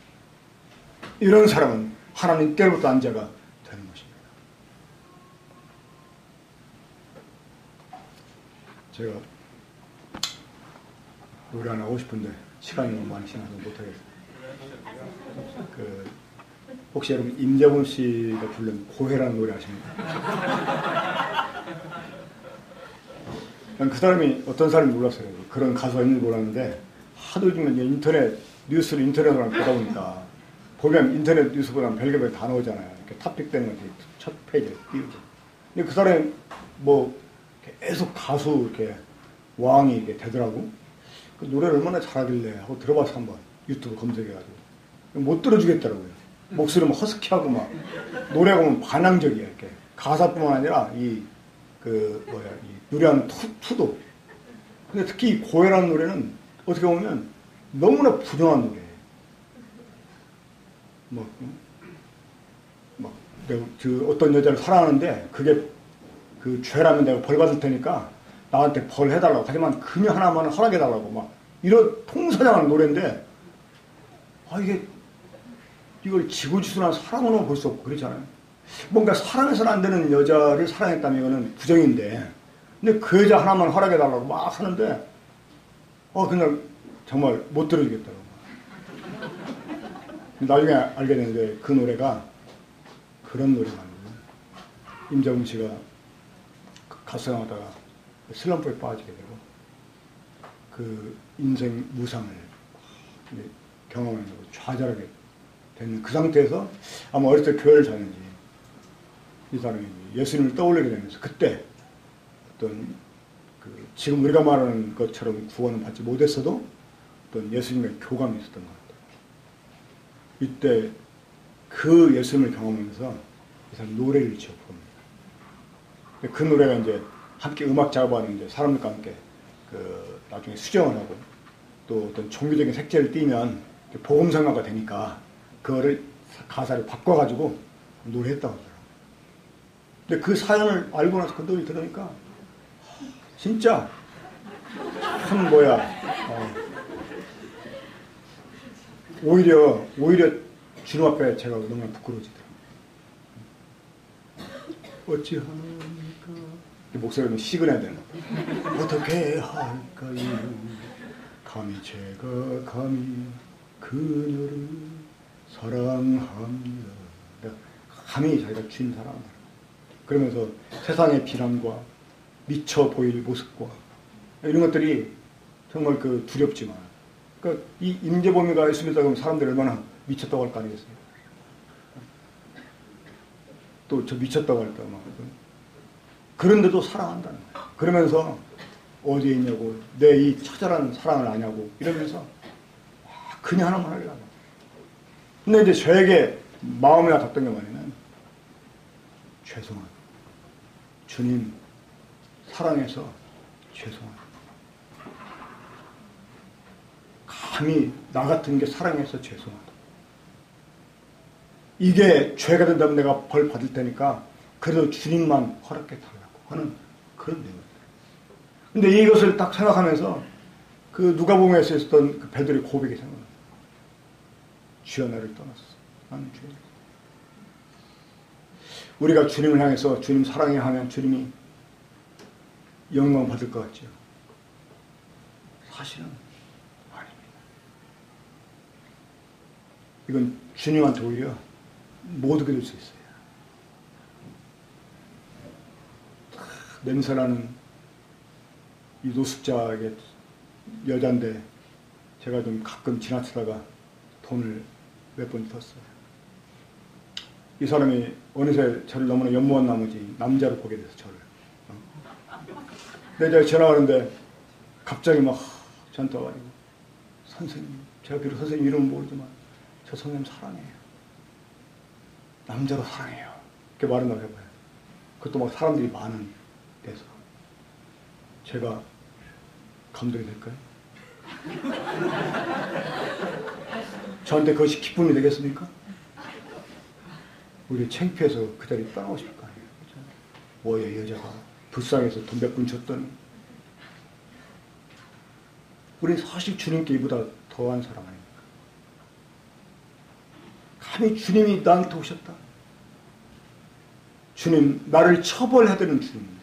이런 사람은 하나님께로부터 난 자가 되는 것입니다. 제가 노래 하나 하고 싶은데 시간이 너무 많이 지나서 못하겠어요. 혹시 여러분 임재범 씨가 부른 고해라는 노래 아십니까? 그 사람이 어떤 사람인지 몰랐어요. 그런 가수가 있는지 몰랐는데 하도 요즘에 인터넷 뉴스를 인터넷으로 보다 보니까 보면 인터넷 뉴스 보면 별개별 다 나오잖아요. 이렇게 탑픽되는 것이 첫 페이지에 띄우죠. 근데 그 사람이 뭐 계속 가수 이렇게 왕이 이렇게 되더라고. 그 노래를 얼마나 잘하길래 하고 들어봐서 한번 유튜브 검색해가지고 못 들어주겠더라고요. 목소리는 허스키하고 막 노래가 보면 반항적이야. 이렇게 가사뿐만 아니라 이 노래하는 투도. 근데 특히 이 고해라는 노래는 어떻게 보면 너무나 부정한 노래예요. 내가 어떤 여자를 사랑하는데 그게 그 죄라면 내가 벌 받을 테니까 나한테 벌 해달라고. 하지만 그녀 하나만 허락해달라고 막 이런 통사장하는 노래인데 이걸 지고지순한 사랑으로 볼 수 없고 그렇잖아요. 뭔가 사랑해서는 안 되는 여자를 사랑했다면 이거는 부정인데 근데 그 여자 하나만 허락해달라고 막 하는데 그날 정말 못 들어주겠더라고. 나중에 알게 됐는데 그 노래가 그런 노래가 아니고 임재범 씨가 가수생하다가 슬럼프에 빠지게 되고 그 인생 무상을 경험하면서 좌절하게 되는 그 상태에서 아마 어릴 때 교회를 다녔는지 이 사람이 예수님을 떠올리게 되면서 그때 어떤 지금 우리가 말하는 것처럼 구원을 받지 못했어도 어떤 예수님의 교감이 있었던 것 같아요. 이때 그 예수님을 경험하면서 이 사람이 노래를 지어 부릅니다. 그 노래가 이제 함께 음악 작업하는 이제 사람들과 함께 나중에 수정을 하고 또 어떤 종교적인 색채를 띠면 복음성가가 되니까 그거를 가사를 바꿔가지고 노래했다고 하더라고요. 근데 그 사연을 알고 나서 그들이 들으니까 진짜 참 오히려 주님 앞에 제가 너무나 부끄러워지더라고요. 어찌합니까? 목소리가 좀 시근해야 되나? 어떻게 할까요? 제가 감히 그녀를 사랑합니다. 감히 자기가 주님 사랑한다. 그러면서 세상의 비난과 미쳐 보일 모습과 이런 것들이 정말 두렵지만, 그러니까 이 임재범이가 있습니다. 그러면 사람들이 얼마나 미쳤다고 할 거 아니겠어요? 또 저 미쳤다고 할까 막. 그런데도 사랑한다는 거예요. 그러면서 어디에 있냐고, 내 이 처절한 사랑을 아냐고 이러면서 그냥 하나만 하려고. 근데 이제 저에게 마음에 닿던 게 뭐냐면, 죄송하다. 주님 사랑해서 죄송하다. 감히 나 같은 게 사랑해서 죄송하다. 이게 죄가 된다면 내가 벌 받을 테니까 그래도 주님만 허락해 달라고 하는 그런 내용입니다. 근데 이것을 딱 생각하면서 누가복음에서 있었던 베드로의 고백이 생각납니다. 주여 나를 떠났어. 나는 죄인. 우리가 주님을 향해서 주님 사랑해 하면 주님이 영광 받을 것 같죠? 사실은 아닙니다. 이건 주님한테 오히려 못 오게 될 수 있어요. 냄새나는 이 노숙자의 여잔데 제가 좀 가끔 지나치다가 돈을 몇 번 줬어요. 이 사람이 어느새 저를 너무나 연모한 나머지 남자로 보게 돼서 저를. 근데 제가 지나가는데 갑자기 막 저한테 와가지고, 선생님, 제가 비록 선생님 이름은 모르지만 저 선생님 사랑해요. 남자로 사랑해요. 이렇게 말한다고 해봐요. 그것도 막 사람들이 많은 데서. 제가 감동이 될까요? 저한테 그것이 기쁨이 되겠습니까? 우리 창피해서 그 자리에 떠나고 싶을 거 아니에요. 그렇죠? 뭐야, 여자가 불쌍해서 돈 몇 푼 줬더니. 우린 사실 주님께 이보다 더한 사람 아닙니까? 감히 주님이 나한테 오셨다. 주님, 나를 처벌해야 되는 주님인데,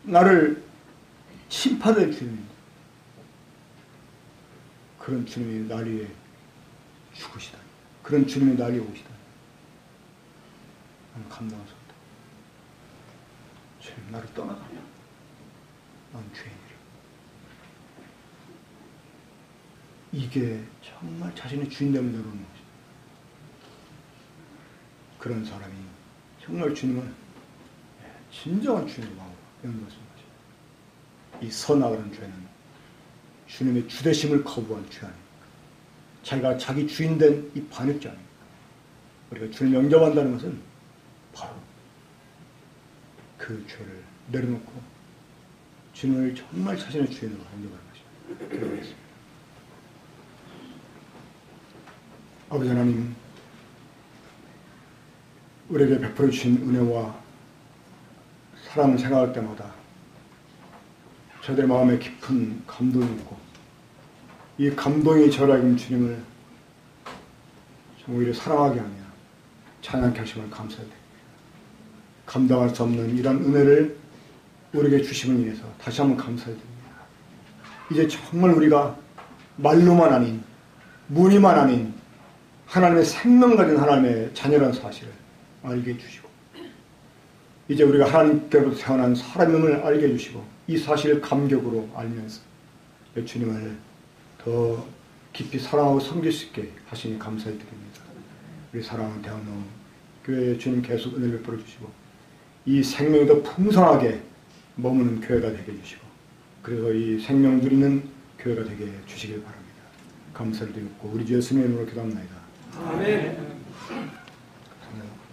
나를 심판할 주님인데, 그런 주님이 날 위해 죽으시다. 그런 주님이 날 위해 오시다. 나는 감당할 수 없다. 주님, 나를 떠나가면 난 죄인이라. 이게 정말 자신의 주인됨을 내놓는 것이다. 그런 사람이 정말 주님을 진정한 주님의 마음으로 연구하는 것입니다. 이 선악이라는 죄는 주님의 주대심을 거부한 죄 아닙니까? 자기가 자기 주인된 이 반역죄 아닙니까? 우리가 주님 영접한다는 것은 바로 그 죄를 내려놓고 주님을 정말 자신의 주인으로 영접하는 것입니다. 기도하겠습니다. 아버지 하나님, 우리에게 베풀어 주신 은혜와 사랑을 생각할 때마다 저들의 마음에 깊은 감동이 있고, 이 감동이 저라는 주님을 오히려 사랑하게 하며 찬양케 하심을 감사드립니다. 감당할 수 없는 이런 은혜를 우리에게 주심을 위해서 다시 한번 감사드립니다. 이제 정말 우리가 말로만 아닌, 문의만 아닌 하나님의 생명 가진 하나님의 자녀라는 사실을 알게 해주시고, 이제 우리가 하나님께로부터 태어난 사람임을 알게 해주시고, 이 사실을 감격으로 알면서 주님을 더 깊이 사랑하고 섬길 수 있게 하시니 감사히 드립니다. 우리 사랑하는 대학로 교회에 주님 계속 은혜를 베풀어 주시고, 이 생명이 더 풍성하게 머무는 교회가 되게 해주시고, 그래서 이 생명 누리는 교회가 되게 해주시길 바랍니다. 감사를 드리고 우리 주 예수님의 이름으로 기도합니다. 아멘. 감사합니다.